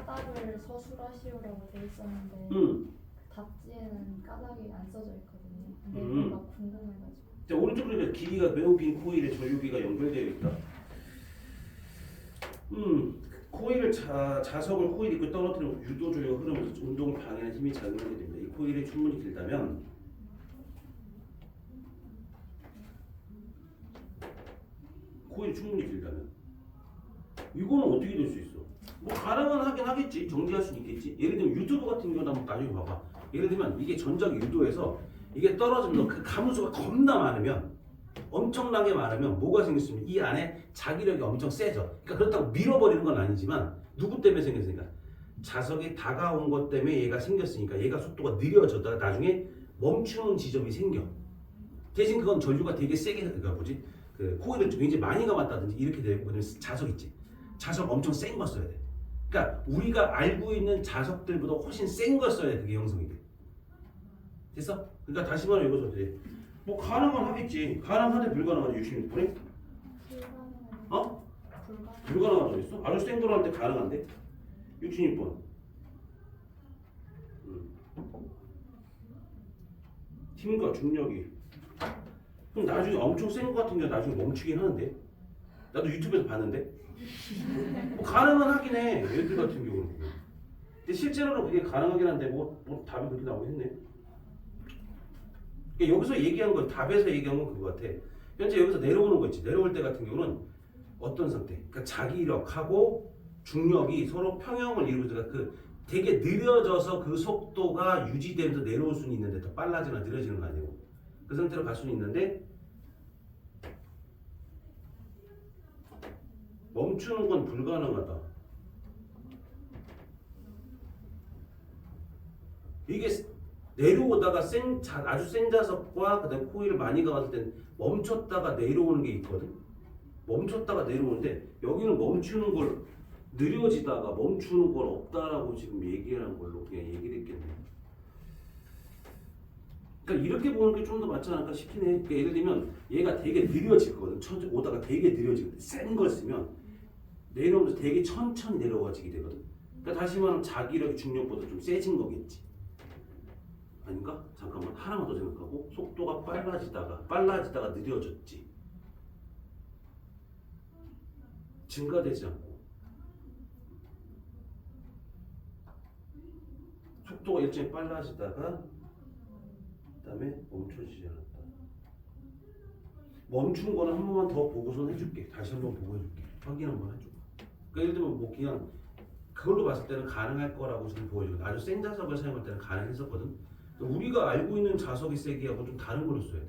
까닭을 서술하시오라고 돼 있었는데 음. 답지에는 까닭이 안 써져 있거든요. 근데 음. 뭔가 궁금해가지고. 자, 오른쪽으로 길이가 매우 긴 코일에 전류기가 연결되어 있다. 코일을 자석을 코일 입고 떨어뜨리면 유도 조류가 흐르면서 운동을 방해하는 힘이 작용하게 됩니다. 이 코일이 충분히 길다면 이거는 어떻게 될 수 있어? 뭐 가능은 하긴 하겠지. 정지할 수는 있겠지. 예를 들면 유튜브 같은 경우는 한번 나중에 봐봐. 예를 들면 이게 전자기 유도에서 이게 떨어지면 그 가문수가 겁나 많으면 엄청나게 많으면 뭐가 생겼으면 이 안에 자기력이 엄청 세져. 그러니까 그렇다고 밀어버리는 건 아니지만 누구 때문에 생겼으니까 자석이 다가온 것 때문에 얘가 생겼으니까 얘가 속도가 느려졌다가 나중에 멈추는 지점이 생겨. 대신 그건 전류가 되게 세게 그러니까 뭐지? 그 코일을 굉장히 많이 감았다든지 이렇게 되고 그다음에 자석 있지. 자석 엄청 센 거 써야 돼. 그러니까 우리가 알고 있는 자석들보다 훨씬 센 걸 써야 그게 형성이 돼. 됐어? 그러니까 다시 말해 이거죠. 뭐 가능은 하겠지. 가능한데 불가능하지 66분에? 불가능한. 어? 불가능. 불가능한 적 있어? 아주 센 거로 할 때 가능한데? 66번. 힘과 중력이. 그럼 나중에 엄청 센 거 같은 경우 나중에 멈추긴 하는데. 나도 유튜브에서 봤는데. 뭐 가능은 하긴 해. 얘들 같은 경우는. 근데 실제로는 그게 가능하긴 한데 뭐 답이 그렇게 나오긴 했네. 그러니까 여기서 얘기한 건 답에서 얘기한 건 그거 같아. 현재 여기서 내려오는 거 있지. 내려올 때 같은 경우는 어떤 상태? 그러니까 자기력하고 중력이 서로 평형을 이루어서 그 되게 느려져서 그 속도가 유지되면서 내려올 수는 있는데 더 빨라지거나 느려지는 거 아니고 그 상태로 갈 수는 있는데 멈추는 건 불가능하다. 이게 내려오다가 아주 센 자석과 그다음 코일을 많이 감았을 땐 멈췄다가 내려오는 게 있거든. 멈췄다가 내려오는데 여기는 멈추는 걸 느려지다가 멈추는 건 없다라고 지금 얘기하는 걸로 그냥 얘기를 했겠네. 그러니까 이렇게 보는 게 좀 더 맞지 않을까 싶긴 해. 그러니까 예를 들면 얘가 되게 느려지거든. 천천히 오다가 되게 느려지거든. 센 걸 쓰면 내려오면서 되게 천천히 내려가지게 되거든. 그러니까 다시 말하면 자기력이 중력보다 좀 세진 거겠지. 아닌가? 잠깐만 하나만 더 생각하고 속도가 빨라지다가 느려졌지. 증가되지 않고 속도가 일정히 빨라지다가 그다음에 멈춰지지 않았다. 멈춘 거는 한 번만 더 보고선 해줄게. 다시 한 번 보고 해줄게. 확인 한 번 해줘. 그러니까 예를 들면 뭐 그냥 그걸로 봤을 때는 가능할 거라고 지금 보여주고 아주 센 자석을 사용할 때는 가능했었거든. 우리가 알고 있는 자석이 세기하고 좀 다른 걸로 써야 돼.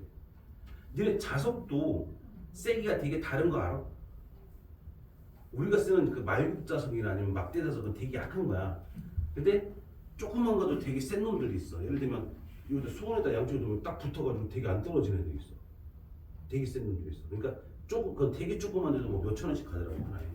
너네 자석도 세기가 되게 다른 거 알아? 우리가 쓰는 그 말국 자석이나 아니면 막대 자석은 되게 약한 거야. 근데 조그만 것도 되게 센 놈들이 있어. 예를 들면 여기다 수건에다 양쪽에 놓으면 딱 붙어가지고 되게 안 떨어지는 애들이 있어. 되게 센 놈들이 있어. 그러니까 그건 되게 조그만 데도 뭐 몇천 원씩 가더라고 하나에.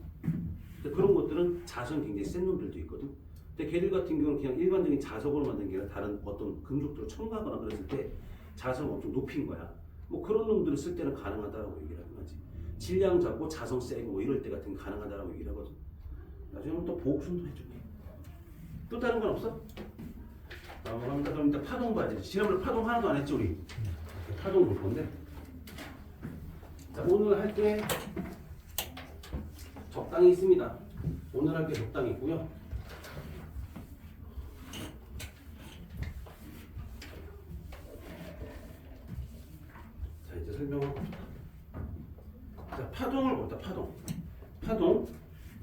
근데 그런 것들은 자석은 굉장히 센 놈들도 있거든. 근데 걔들 같은 경우는 그냥 일반적인 자석으로 만든 게 아니라 다른 어떤 금속들을 첨가하거나 그랬을 때 자석을 엄청 높인 거야. 뭐 그런 놈들을 쓸 때는 가능하다라고 얘기를 하는 거지. 질량 잡고 자성 세고 뭐 이럴 때 같은 게 가능하다라고 얘기를 하거든. 나중에 또 보급선도 해줄게. 또 다른 건 없어? 그럼 일단 파동 봐야지. 지난번에 파동 하나도 안 했지 우리? 파동 볼 건데. 자, 오늘 할 게 적당히 있습니다. 오늘 할 게 적당히 있고요. 자, 이제 설명하고. 자, 파동을 보자. 파동.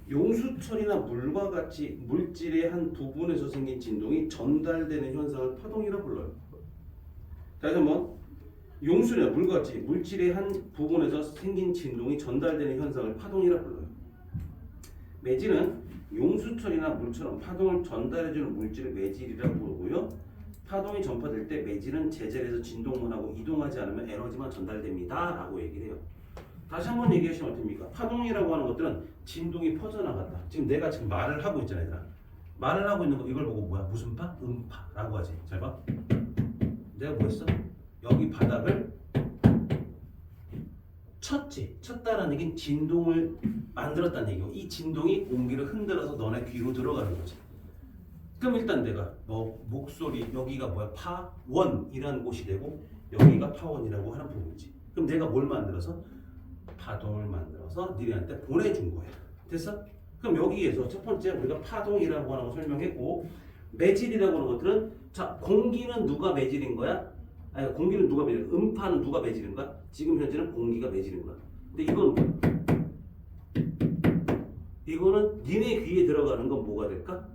용수철이나 물과 같이 물질의 한 부분에서 생긴 진동이 전달되는 현상을 파동이라 불러요. 다시 한번. 용수나 물과 같이 물질의 한 부분에서 생긴 진동이 전달되는 현상을 파동이라 불러요. 매질은 용수철이나 물처럼 파동을 전달해주는 물질을 매질이라고 부르고요. 파동이 전파될 때 매질은 제자리에서 진동만 하고 이동하지 않으면 에너지만 전달됩니다 라고 얘기를 해요. 다시 한번 얘기하시면 어떻습니까? 파동이라고 하는 것들은 진동이 퍼져나갔다. 지금 내가 지금 말을 하고 있잖아 얘들아. 말을 하고 있는 거 이걸 보고 뭐야? 무슨 파? 음파라고 하지. 잘 봐. 내가 뭐 했어? 여기 바닥을 쳤다라는 얘기는 진동을 만들었다는 얘기고 이 진동이 공기를 흔들어서 너네 귀로 들어가는 거지. 그럼 일단 내가 뭐 목소리 여기가 뭐야? 파원이라는 곳이 되고 여기가 파원이라고 하는 부분이지. 그럼 내가 뭘 만들어서? 파동을 만들어서 니네한테 보내준 거야. 됐어? 그럼 여기에서 첫 번째 우리가 파동이라고 하는 거 설명했고 매질이라고 하는 것들은 자 공기는 누가 매질인 거야? 아니 공기는 누가 매질? 음파는 누가 매질인 거야? 지금 현재는 공기가 매질인 거야. 근데 이건 뭐야? 이거는 니네 귀에 들어가는 건 뭐가 될까?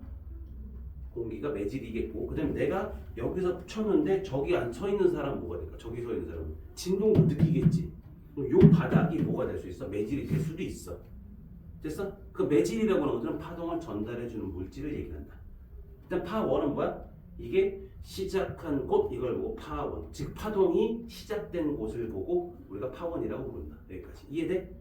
공기가 매질이겠고, 그 다음에 내가 여기서 쳤는데 저기 안 서 있는 사람은 뭐가 될까? 저기 서 있는 사람은 진동도 느끼겠지. 그럼 요 바닥이 뭐가 될 수 있어? 매질이 될 수도 있어. 됐어? 그 매질이라고 하는 것들은 파동을 전달해주는 물질을 얘기한다. 일단 파1은 뭐야? 이게 시작한 곳 이걸 보고 파1, 즉 파동이 시작된 곳을 보고 우리가 파1이라고 부른다. 여기까지 이해돼?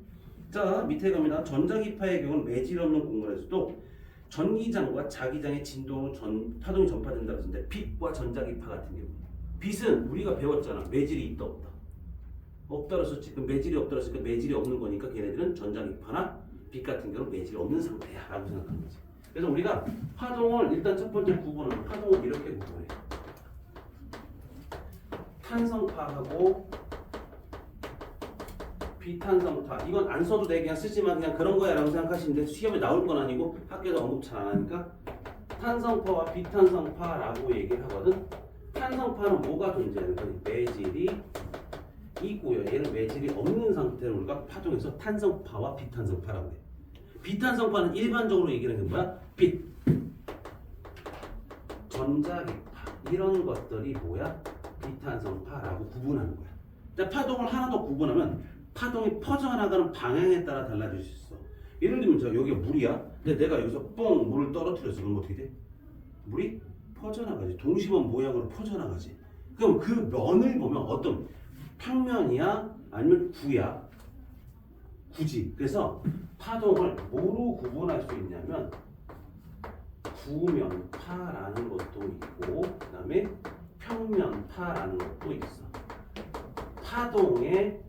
자, 밑에 갑니다. 전자기파의 경우는 매질 없는 공간에서도 전기장과 자기장의 진동으로 파동이 전파된다고 했는데 빛과 전자기파 같은 경우, 빛은 우리가 배웠잖아. 매질이 있다 없다. 없다 그랬었지. 그럼 매질이 없다 그랬으니까 매질이 없는 거니까 걔네들은 전자기파나 빛 같은 경우는 매질이 없는 상태야 라고 생각하는 거지. 그래서 우리가 파동을 일단 첫 번째 구분하면 파동을 이렇게 구분해. 탄성파하고 비탄성파. 이건 안 써도 돼. 그냥 쓰지만 그냥 그런 거야 라고 생각하시는데 시험에 나올 건 아니고 학교에서 언급 잘 안 하니까 탄성파와 비탄성파라고 얘기를 하거든. 탄성파는 뭐가 존재하는 거니? 매질이 있고요. 얘는 매질이 없는 상태를 우리가 파동에서 탄성파와 비탄성파라고 해. 비탄성파는 일반적으로 얘기하는 게 뭐야? 빛, 전자기파 이런 것들이 뭐야? 비탄성파라고 구분하는 거야. 자, 파동을 하나 더 구분하면 파동이 퍼져나가는 방향에 따라 달라질 수 있어. 예를 들면 저 여기가 물이야. 근데 내가 여기서 뻥 물을 떨어뜨렸어. 그럼 어떻게 돼? 물이 퍼져나가지. 동심원 모양으로 퍼져나가지. 그럼 그 면을 보면 어떤 평면이야? 아니면 구야? 구지. 그래서 파동을 뭐로 구분할 수 있냐면 구면파라는 것도 있고 그 다음에 평면파라는 것도 있어. 파동의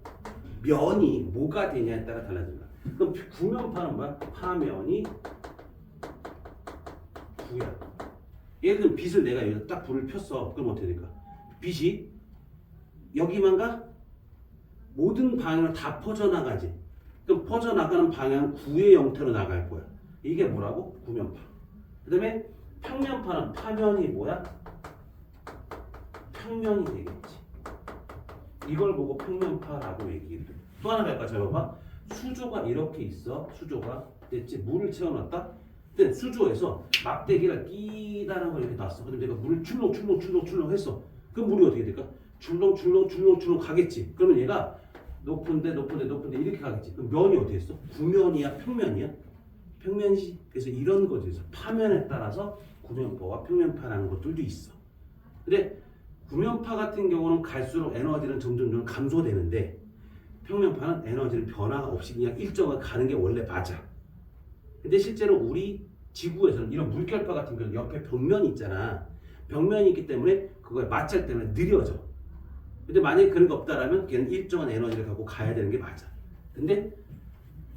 면이 뭐가 되냐에 따라 달라진다. 그럼 구면파는 뭐야? 파면이 구야. 예를 들면 빛을 내가 여기다 딱 불을 폈어. 그럼 어떻게 될까? 빛이 여기만 가? 모든 방향으로 다 퍼져나가지. 그럼 퍼져나가는 방향 구의 형태로 나갈 거야. 이게 뭐라고? 구면파. 그 다음에 평면파는 파면이 뭐야? 평면이 되겠지. 이걸 보고 평면파라고 얘기해. 또 하나 할까? 잘 봐봐. 수조가 이렇게 있어. 수조가 됐지. 물을 채워놨다. 근데 수조에서 막대기를 끼다란 걸 이렇게 놨어. 근데 내가 물을 출렁 했어. 그럼 물이 어떻게 될까? 출렁 가겠지. 그러면 얘가 높은데 이렇게 가겠지. 그럼 면이 어떻게 했어? 구면이야, 평면이야? 평면이지. 그래서 이런 거죠. 파면에 따라서 구면파와 평면파라는 것들도 있어. 근데 구면파 같은 경우는 갈수록 에너지는 점점 감소되는데 평면파는 에너지는 변화가 없이 그냥 일정을 가는 게 원래 맞아. 근데 실제로 우리 지구에서는 이런 물결파 같은 경우는 옆에 벽면이 있잖아. 벽면이 있기 때문에 그거에 마찰 때문에 느려져. 근데 만약에 그런 게 없다라면 걔는 일정한 에너지를 갖고 가야 되는 게 맞아. 근데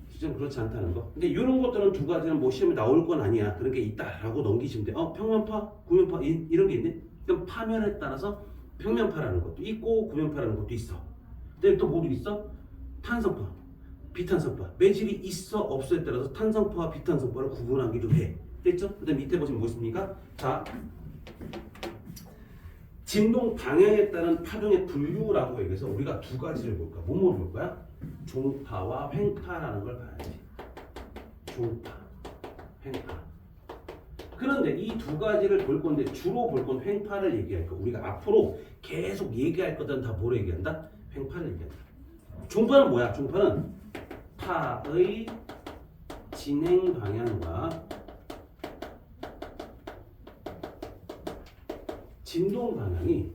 실제로 그렇지 않다는 거. 근데 이런 것들은 두 가지는 뭐 시험에 나올 건 아니야. 그런 게 있다라고 넘기시면 돼. 평면파, 구면파 이런 게 있네. 그럼 파면에 따라서 평면파라는 것도 있고 구면파라는 것도 있어. 근데 또 뭐도 있어? 탄성파, 비탄성파. 매질이 있어 없어에 따라서 탄성파와 비탄성파를 구분하기도 해. 됐죠? 그 다음 밑에 보시면 뭐 있습니까? 자, 진동 방향에 따른 파동의 분류라고 얘기해서 우리가 두 가지를 볼까? 뭐뭐 볼 거야? 종파와 횡파라는 걸 봐야지. 종파, 횡파. 그런데 이 두 가지를 볼 건데 주로 볼 건 횡파를 얘기할 거. 우리가 앞으로 계속 얘기할 것들은 다 뭐를 얘기한다? 횡파를 얘기한다. 종파는 뭐야? 종파는 파의 진행 방향과 진동 방향이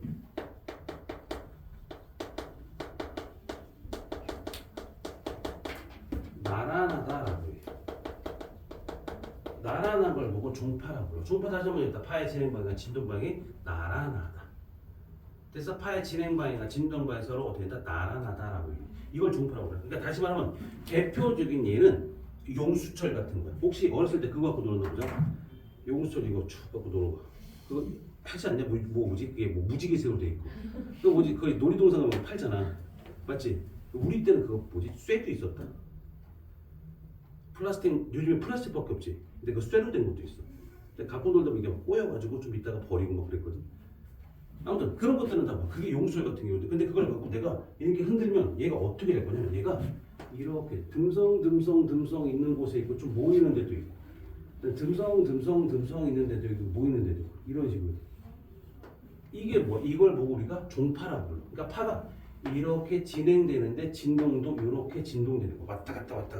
나란하다라고 해요. 나란한 걸 보고 종파라고 불러. 종파 다시 한번 일단 파의 진행 방향과 진동 방향이 나란하다. 그래서 파의 진행 방향과 진동 방향이 서로 어떻게 된다? 나란하다라고 해요. 이걸 종파라고 그래. 그러니까 다시 말하면 대표적인 예는 용수철 같은 거야. 혹시 어렸을 때 그거 갖고 노는 거 보자. 용수철 이거 쭉 갖고 노는 거. 그거 하지 않냐? 뭐지? 그게 뭐 무지개색으로 돼 있고. 그 뭐지? 거의 놀이동산 가면 팔잖아. 맞지? 우리 때는 그거 뭐지? 쇠도 있었다. 플라스틱 요즘에 플라스틱밖에 없지. 근데 그 쇠로 된 것도 있어. 근데 갖고 놀다 보면 이게 꼬여가지고 좀 이따가 버리고 막 그랬거든. 아무튼 그런 것들은 다 봐. 그게 용수철 같은 경우인데, 근데 그걸 갖고 내가 이렇게 흔들면 얘가 어떻게 될 거냐면 얘가 이렇게 듬성 있는 곳에 있고 좀 모이는 데도 있고 듬성 있는 데도 있고 모이는 데도 있고 이런 식으로 이게 뭐 이걸 보고 우리가 종파라고 불러. 그러니까 파가 이렇게 진행되는데 진동도 이렇게 진동되는 거 왔다 갔다 하는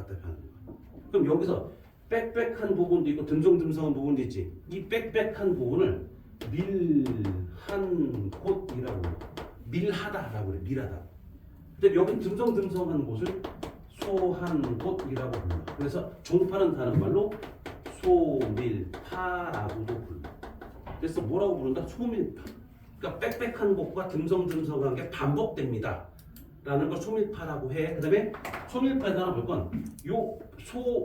거. 그럼 여기서 빽빽한 부분도 있고 듬성한 부분도 있지. 이 빽빽한 부분을 밀한 곳이라고 불러. 밀하다라고 그래. 밀하다. 근데 여기 듬성한 곳을 소한 곳이라고 불러. 그래서 종파는 다른 말로 소밀파라고도 불러. 그래서 뭐라고 부른다? 소밀파. 그러니까 빽빽한 곳과 듬성한 게 반복됩니다. 라는 걸 소밀파라고 해. 그 다음에 소밀파에 하나 볼 건 요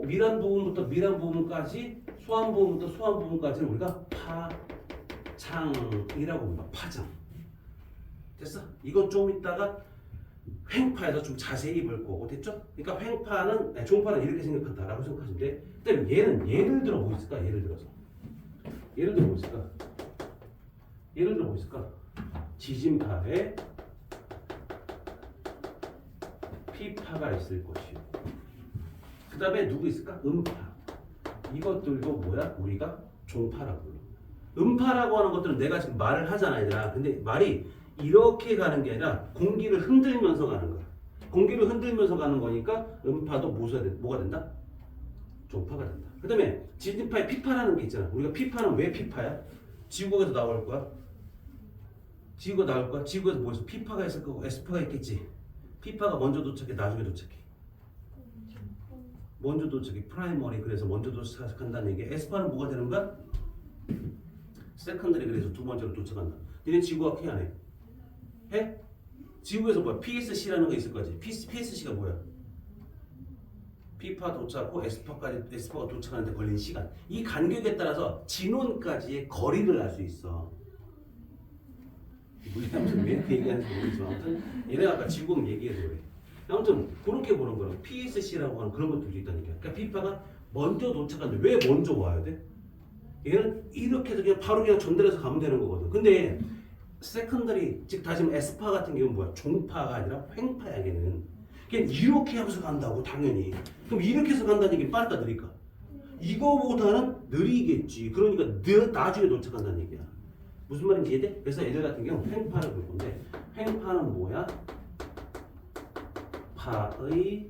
밀한 부분부터 밀한 부분까지 소한 부분부터 소한 부분까지는 우리가 파장이라고 불러. 파장. 됐어? 이건 좀 이따가 횡파에서 좀 자세히 볼 거고 됐죠? 그러니까 종파는 이렇게 생각한다라고 생각하시면 돼. 그다음에 얘는 예를 들어 뭐 있을까? 예를 들어 뭐 있을까? 지진파에 P파가 있을 것이요. 그 다음에 누구 있을까? 음파. 이것들도 뭐야? 우리가 종파라고 불러. 음파라고 하는 것들은 내가 지금 말을 하잖아 얘들아. 근데 말이 이렇게 가는 게 아니라 공기를 흔들면서 가는 거야. 공기를 흔들면서 가는 거니까 음파도 뭐가 된다? 종파가 된다. 그 다음에 지진파에 P파라는 게 있잖아. 우리가 P파는 왜 P파야? 지구에서 나올 거야? 지구에서 뭐 있어? P파가 있을 거고 S파가 있겠지. P파가 먼저 도착해, 나중에 도착해. 먼저 도착해. 프라이머리. 그래서 먼저 도착한다는 얘기야. S파는 뭐가 되는 거야? 세컨더리. 그래서 두 번째로 도착한다. 니네 지구학 해 안 해? 해? 지구에서 뭐야? PSC라는 거 있을 거지. PSC가 뭐야? P파 도착하고 S파가 도착하는데 걸리는 시간. 이 간격에 따라서 진원까지의 거리를 알 수 있어. 무슨 왜 이렇게 얘기하는지 모르겠지만 아무튼 얘네가 아까 지구공 얘기해서 그래. 아무튼 그렇게 보는 거라고. PSC라고 하는 그런 것들도 있다는 거야. 그러니까 P파가 먼저 도착하는데 왜 먼저 와야 돼? 얘는 이렇게 해서 그냥 바로 그냥 전달해서 가면 되는 거거든. 근데 세컨더리, 즉 다시 말해 S파 같은 경우는 뭐야? 종파가 아니라 횡파야 걔는. 그냥 이렇게 하면서 간다고 당연히. 그럼 이렇게 해서 간다는 얘기는 빠를까 느릴까? 이거보다는 느리겠지. 그러니까 나중에 도착한다는 얘기야. 무슨 말인지 이해돼? 그래서 애들 같은 경우 횡파를 볼 건데 횡파는 뭐야? 파의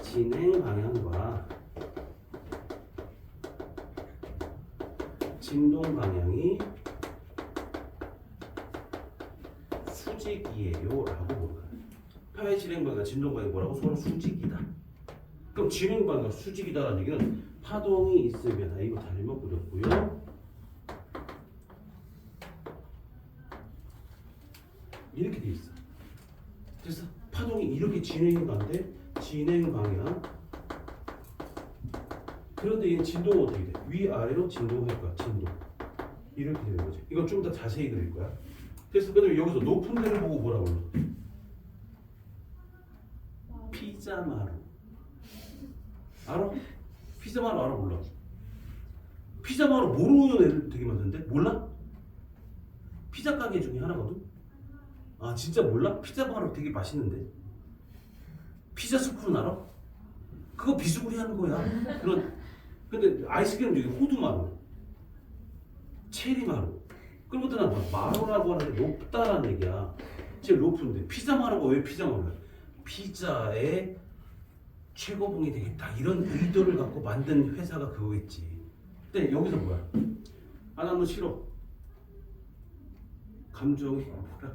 진행 방향과 진동 방향이 수직이에요 라고 보는 거야. 파의 진행 방향과 진동 방향이 뭐라고? 서로 수직이다. 그럼 진행 방향과 수직이다라는 얘기는 파동이 있으면 이거 잘못 그렸고요. 이렇게 돼 있어. 그래서 파동이 이렇게 진행이 간대. 진행 방향. 그런데 얘 진동은 어떻게 돼? 위아래로 진동할 거야. 진동. 이렇게 되는 거지. 이건 좀 더 자세히 그릴 거야. 그래서 그다음에 여기서 높은 데를 보고 뭐라고 불러? 피자마루. 알아? 피자마루 알아 몰라? 피자마루 모르는 애들 되게 많던데? 몰라? 피자 가게 중에 하나거든? 아 진짜 몰라? 피자마루 되게 맛있는데. 피자 스쿨은 알아? 그거 비스무리하는 거야. 근데 아이스크림 중에 호두마루, 체리마루 그런 것들은 마루라고 하는 게 높다라는 얘기야. 제일 높은데 피자마루가 왜 피자마루야? 피자의 최고봉이 되겠다 이런 의도를 갖고 만든 회사가 그거겠지. 근데 여기서 뭐야? 아 나 너 싫어. 감정이 뭐라?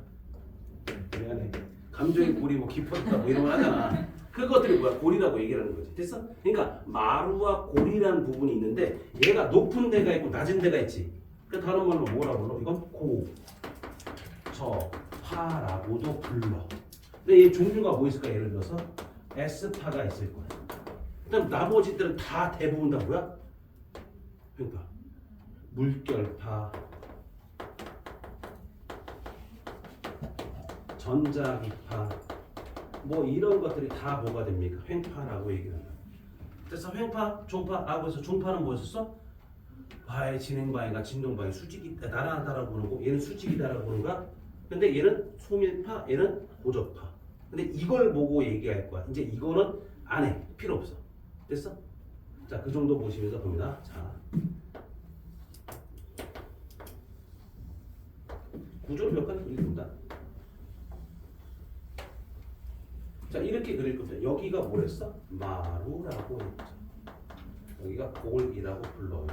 미안해. 감정의 골이 뭐 깊었다 뭐 이런 거 하잖아. 그것들이 뭐야? 골이라고 얘기하는 거지. 됐어? 그러니까 마루와 골이라는 부분이 있는데 얘가 높은 데가 있고 낮은 데가 있지. 그 다른 말로 뭐라고 불러? 이건 고, 저, 파라고도 불러. 근데 얘 종류가 뭐 있을까? 예를 들어서 S파가 있을 거야. 그다음 나머지들은 다 대부분 다 뭐야? 그러니까 물결파, 전자기파 뭐 이런 것들이 다 뭐가 됩니까? 횡파라고 얘기를 한다. 그래서 횡파, 종파라고 해서 종파는 뭐였었어? 파의 진행 방향과 진동 방향 수직이 나란하다라고 보는 거. 얘는 수직이다라고 보는 거야. 근데 얘는 소밀파, 얘는 고적파. 근데 이걸 보고 얘기할 거야. 이제 이거는 안 해. 필요 없어. 됐어? 자, 그 정도 보시면서 봅니다. 자, 구조를 몇 가지 그리는다. 자, 이렇게 그릴 겁니다. 여기가 뭐랬어? 마루라고 했죠. 여기가 골이라고 불러요.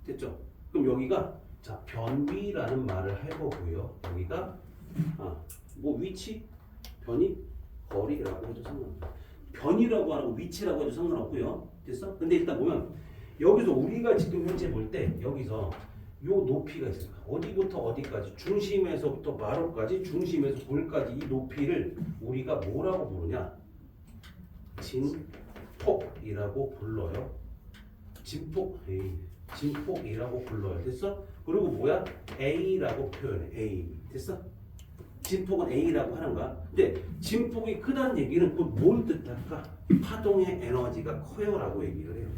됐죠? 그럼 여기가 자, 변위라는 말을 해보고요. 여기가 뭐 위치, 변이, 거리라고 해도 상관없어요. 변이라고 하고 위치라고 해도 상관없고요. 됐어? 근데 일단 보면 여기서 우리가 지금 현재 볼 때 여기서 요 높이가 있어요. 어디부터 어디까지, 중심에서부터 마루까지, 중심에서 골까지 이 높이를 우리가 뭐라고 부르냐? 진폭이라고 불러요. 진폭이라고 불러요. 됐어? 그리고 뭐야? A라고 표현해. A. 됐어? 진폭은 A라고 하는 거야. 근데 진폭이 크다는 얘기는 곧 뭘 뜻할까? 파동의 에너지가 커요라고 얘기를 해요.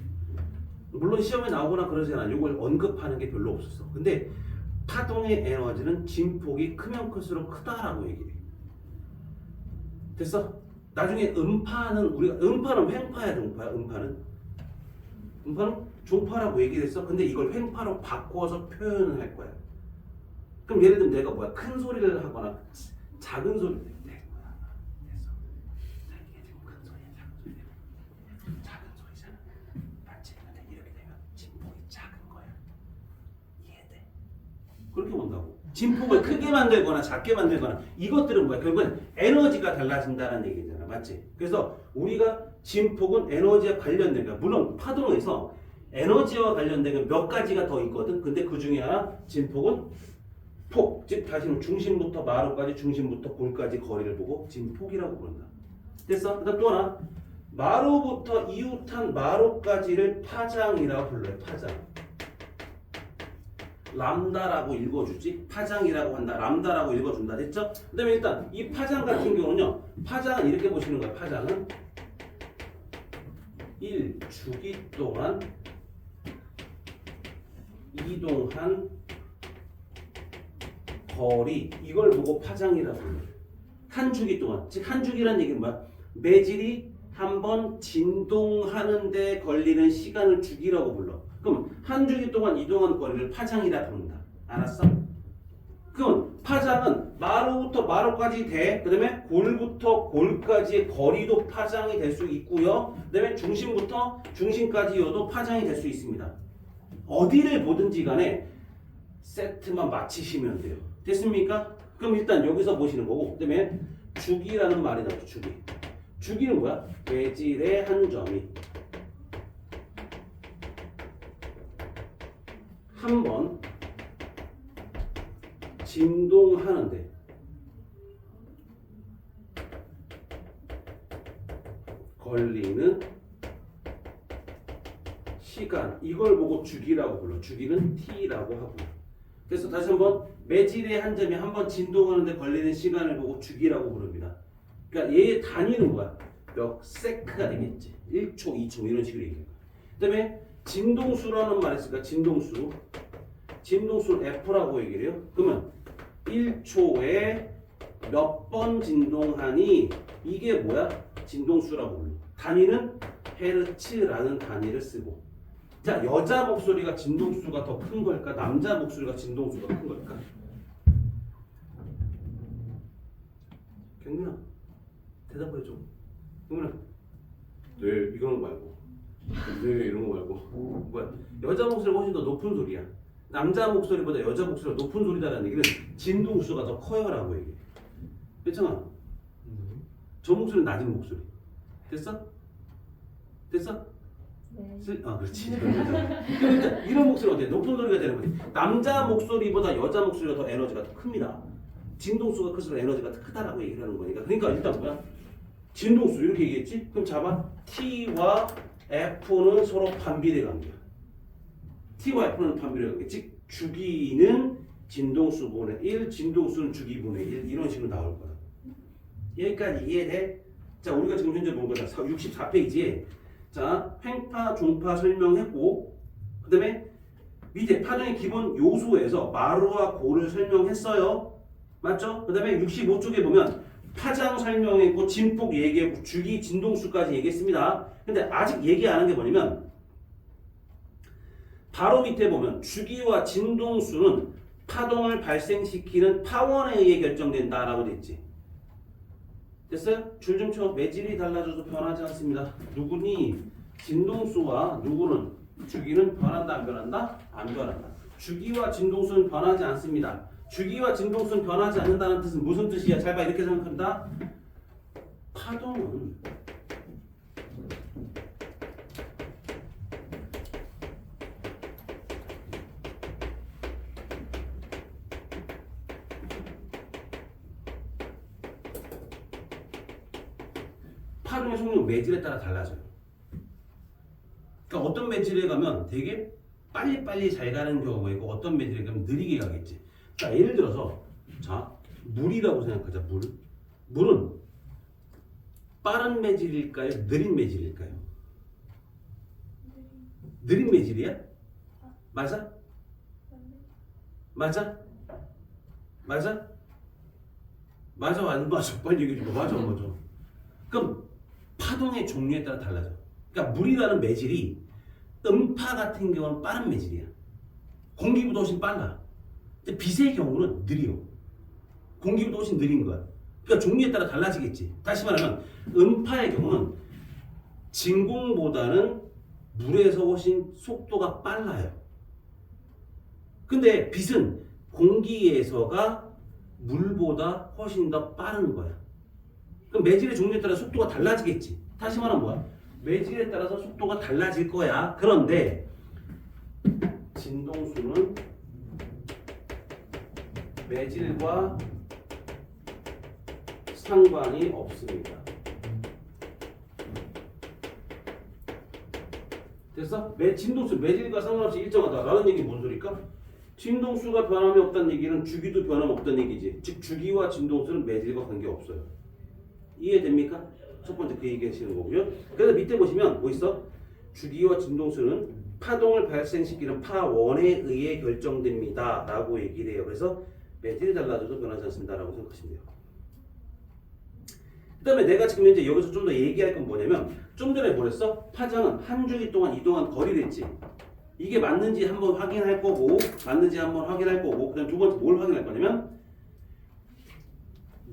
물론 시험에 나오거나 그러잖아. 이걸 언급하는 게 별로 없었어. 근데 파동의 에너지는 진폭이 크면 클수록 크다라고 얘기해. 됐어? 나중에 음파는 횡파야, 종파야? 음파는 종파라고 얘기했어. 근데 이걸 횡파로 바꿔서 표현을 할 거야. 그럼 예를 들면 내가 뭐야? 큰 소리를 하거나 작은 소리를 낼 거야. 됐어? 자, 이게 지금 큰 소리야, 작은 소리잖아. 맞지? 근데 이렇게 되면 진폭이 작은 거야. 이해돼? 그렇게 본다고. 진폭을 크게 만들거나 작게 만들거나 이것들은 뭐야? 결국은 에너지가 달라진다는 얘기잖아. 맞지? 그래서 우리가 진폭은 에너지와 관련된 거야. 물론 파동에서 에너지와 관련된 몇 가지가 더 있거든. 근데 그 중에 하나 진폭은 폭, 즉 다시는 중심부터 마루까지, 중심부터 골까지 거리를 보고 진폭이라고 부른다. 됐어? 그다음 또 하나, 마루부터 이웃한 마루까지를 파장이라고 불러요. 파장. 람다라고 읽어주지. 파장이라고 한다. 람다라고 읽어준다. 됐죠? 그다음에 일단 이 파장 같은 경우는요. 파장은 이렇게 보시는 거야. 파장은 1주기 동안 이동한 거리, 이걸 보고 파장이라고 해요. 한 주기 동안, 즉 한 주기란 얘기는 뭐야? 매질이 한 번 진동하는 데 걸리는 시간을 주기라고 불러. 그럼 한 주기 동안 이동한 거리를 파장이라 부른다. 알았어? 그럼 파장은 마루부터 마루까지 돼. 그 다음에 골부터 골까지의 거리도 파장이 될 수 있고요. 그 다음에 중심부터 중심까지여도 파장이 될 수 있습니다. 어디를 보든지 간에 세트만 맞히시면 돼요. 됐습니까? 그럼 일단 여기서 보시는 거고, 그 다음에 주기라는 말이 나오죠. 주기. 주기는 뭐야? 매질의 한 점이 한 번 진동하는데 걸리는 시간, 이걸 보고 주기라고 불러. 주기는 T라고 하고. 그래서 다시 한번 매질의 한 점이 한 번 진동하는데 걸리는 시간을 보고 주기라고 부릅니다. 그러니까 얘의 단위는 뭐야? 몇 세크가 되겠지. 1초, 2초 이런 식으로 얘기해요. 그 다음에 진동수라는 말이 있으니까 진동수 F라고 얘기를 해요. 그러면 1초에 몇 번 진동하니 이게 뭐야? 진동수라고 불러. 단위는 헤르츠라는 단위를 쓰고. 자, 여자 목소리가 진동수가 더 큰 걸까? 남자 목소리가 진동수가 큰 걸까? 경민아, 대답을 해줘. 경민아, 네, 이런 거 말고. 네, 이런 거 말고. 뭐야? 여자 목소리가 훨씬 더 높은 소리야. 남자 목소리보다 여자 목소리가 높은 소리다라는 얘기는 진동수가 더 커요라고 얘기해. 됐잖아. 저 목소리는 낮은 목소리. 됐어? 됐어? 네. 그렇지. 그러니까 이런 목소리가 어때? 높은 소리가 되는 거지. 남자 목소리보다 여자 목소리가 더 에너지가 더 큽니다. 진동수가 클수록 에너지가 더 크다라고 얘기를 하는 거니까. 그러니까 일단 뭐야? 진동수 이렇게 얘기했지? 그럼 잡아. T와 F는 서로 반비례 관계야. T와 F는 반비례 관계. 즉 주기는 진동수분의 1, 진동수는 주기분의 1 이런 식으로 나올 거야. 여기까지 이해돼? 자, 우리가 지금 현재 본 거다. 64페이지에 자, 횡파, 종파 설명했고, 그 다음에 밑에 파동의 기본 요소에서 마루와 골을 설명했어요. 맞죠? 그 다음에 65쪽에 보면 파장 설명했고 진폭 얘기했고 주기 진동수까지 얘기했습니다. 근데 아직 얘기 안 한 게 뭐냐면 바로 밑에 보면 주기와 진동수는 파동을 발생시키는 파원에 의해 결정된다라고 돼 있지. 됐어요? 줄 좀 쳐. 매질이 달라져도 변하지 않습니다. 누구니? 진동수와 누구는? 주기는 변한다 안 변한다? 안 변한다. 주기와 진동수는 변하지 않습니다. 주기와 진동수는 변하지 않는다는 뜻은 무슨 뜻이야? 잘 봐. 이렇게 생각한다. 파동은 파동의 속력 매질에 따라 달라져요. 그러니까 어떤 매질에 가면 되게 빨리빨리 잘 가는 경우가 있고 어떤 매질에 가면 느리게 가겠지. 자, 예를 들어서 자, 물이라고 생각하자. 물은 빠른 매질일까요? 느린 매질일까요? 느린 매질이야? 맞아? 맞아? 맞아? 맞아? 안 맞아? 빨리 얘기해 줘. 맞아? 안 맞아? 그럼 파동의 종류에 따라 달라져. 그러니까 물이라는 매질이 음파 같은 경우는 빠른 매질이야. 공기보다 훨씬 빨라. 근데 빛의 경우는 느려. 공기보다 훨씬 느린 거야. 그러니까 종류에 따라 달라지겠지. 다시 말하면 음파의 경우는 진공보다는 물에서 훨씬 속도가 빨라요. 근데 빛은 공기에서가 물보다 훨씬 더 빠른 거야. 그럼 매질의 종류에 따라 속도가 달라지겠지. 다시 말하면 뭐야? 매질에 따라서 속도가 달라질 거야. 그런데 진동수는 매질과 상관이 없습니다. 됐어? 진동수 매질과 상관없이 일정하다라는 얘기 뭔 소리일까? 진동수가 변함이 없다는 얘기는 주기도 변함 없다는 얘기지. 즉 주기와 진동수는 매질과 관계없어요. 이해됩니까? 첫 번째 그 얘기 하시는 거고요. 그래서 밑에 보시면 뭐 있어? 주기와 진동수는 파동을 발생시키는 파원에 의해 결정됩니다 라고 얘기를 해요. 그래서 매질이 달라져도 변하지 않습니다 라고 생각하시면 돼요. 그 다음에 내가 지금 이제 여기서 좀 더 얘기할 건 뭐냐면 좀 전에 뭐랬어? 파장은 한 주기 동안 이동한 거리랬지. 이게 맞는지 한번 확인할 거고 맞는지 한번 확인할 거고 그 다음 두 번째 뭘 확인할 거냐면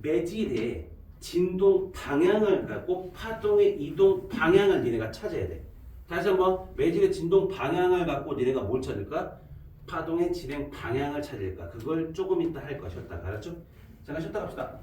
매질의 진동 방향을 갖고 파동의 이동 방향을 니네가 찾아야 돼. 다시 한번 매질의 진동 방향을 갖고 니네가 뭘 찾을까? 파동의 진행 방향을 찾을까? 그걸 조금 이따 할 것이었다. 알았죠? 잠깐 쉬었다 갑시다.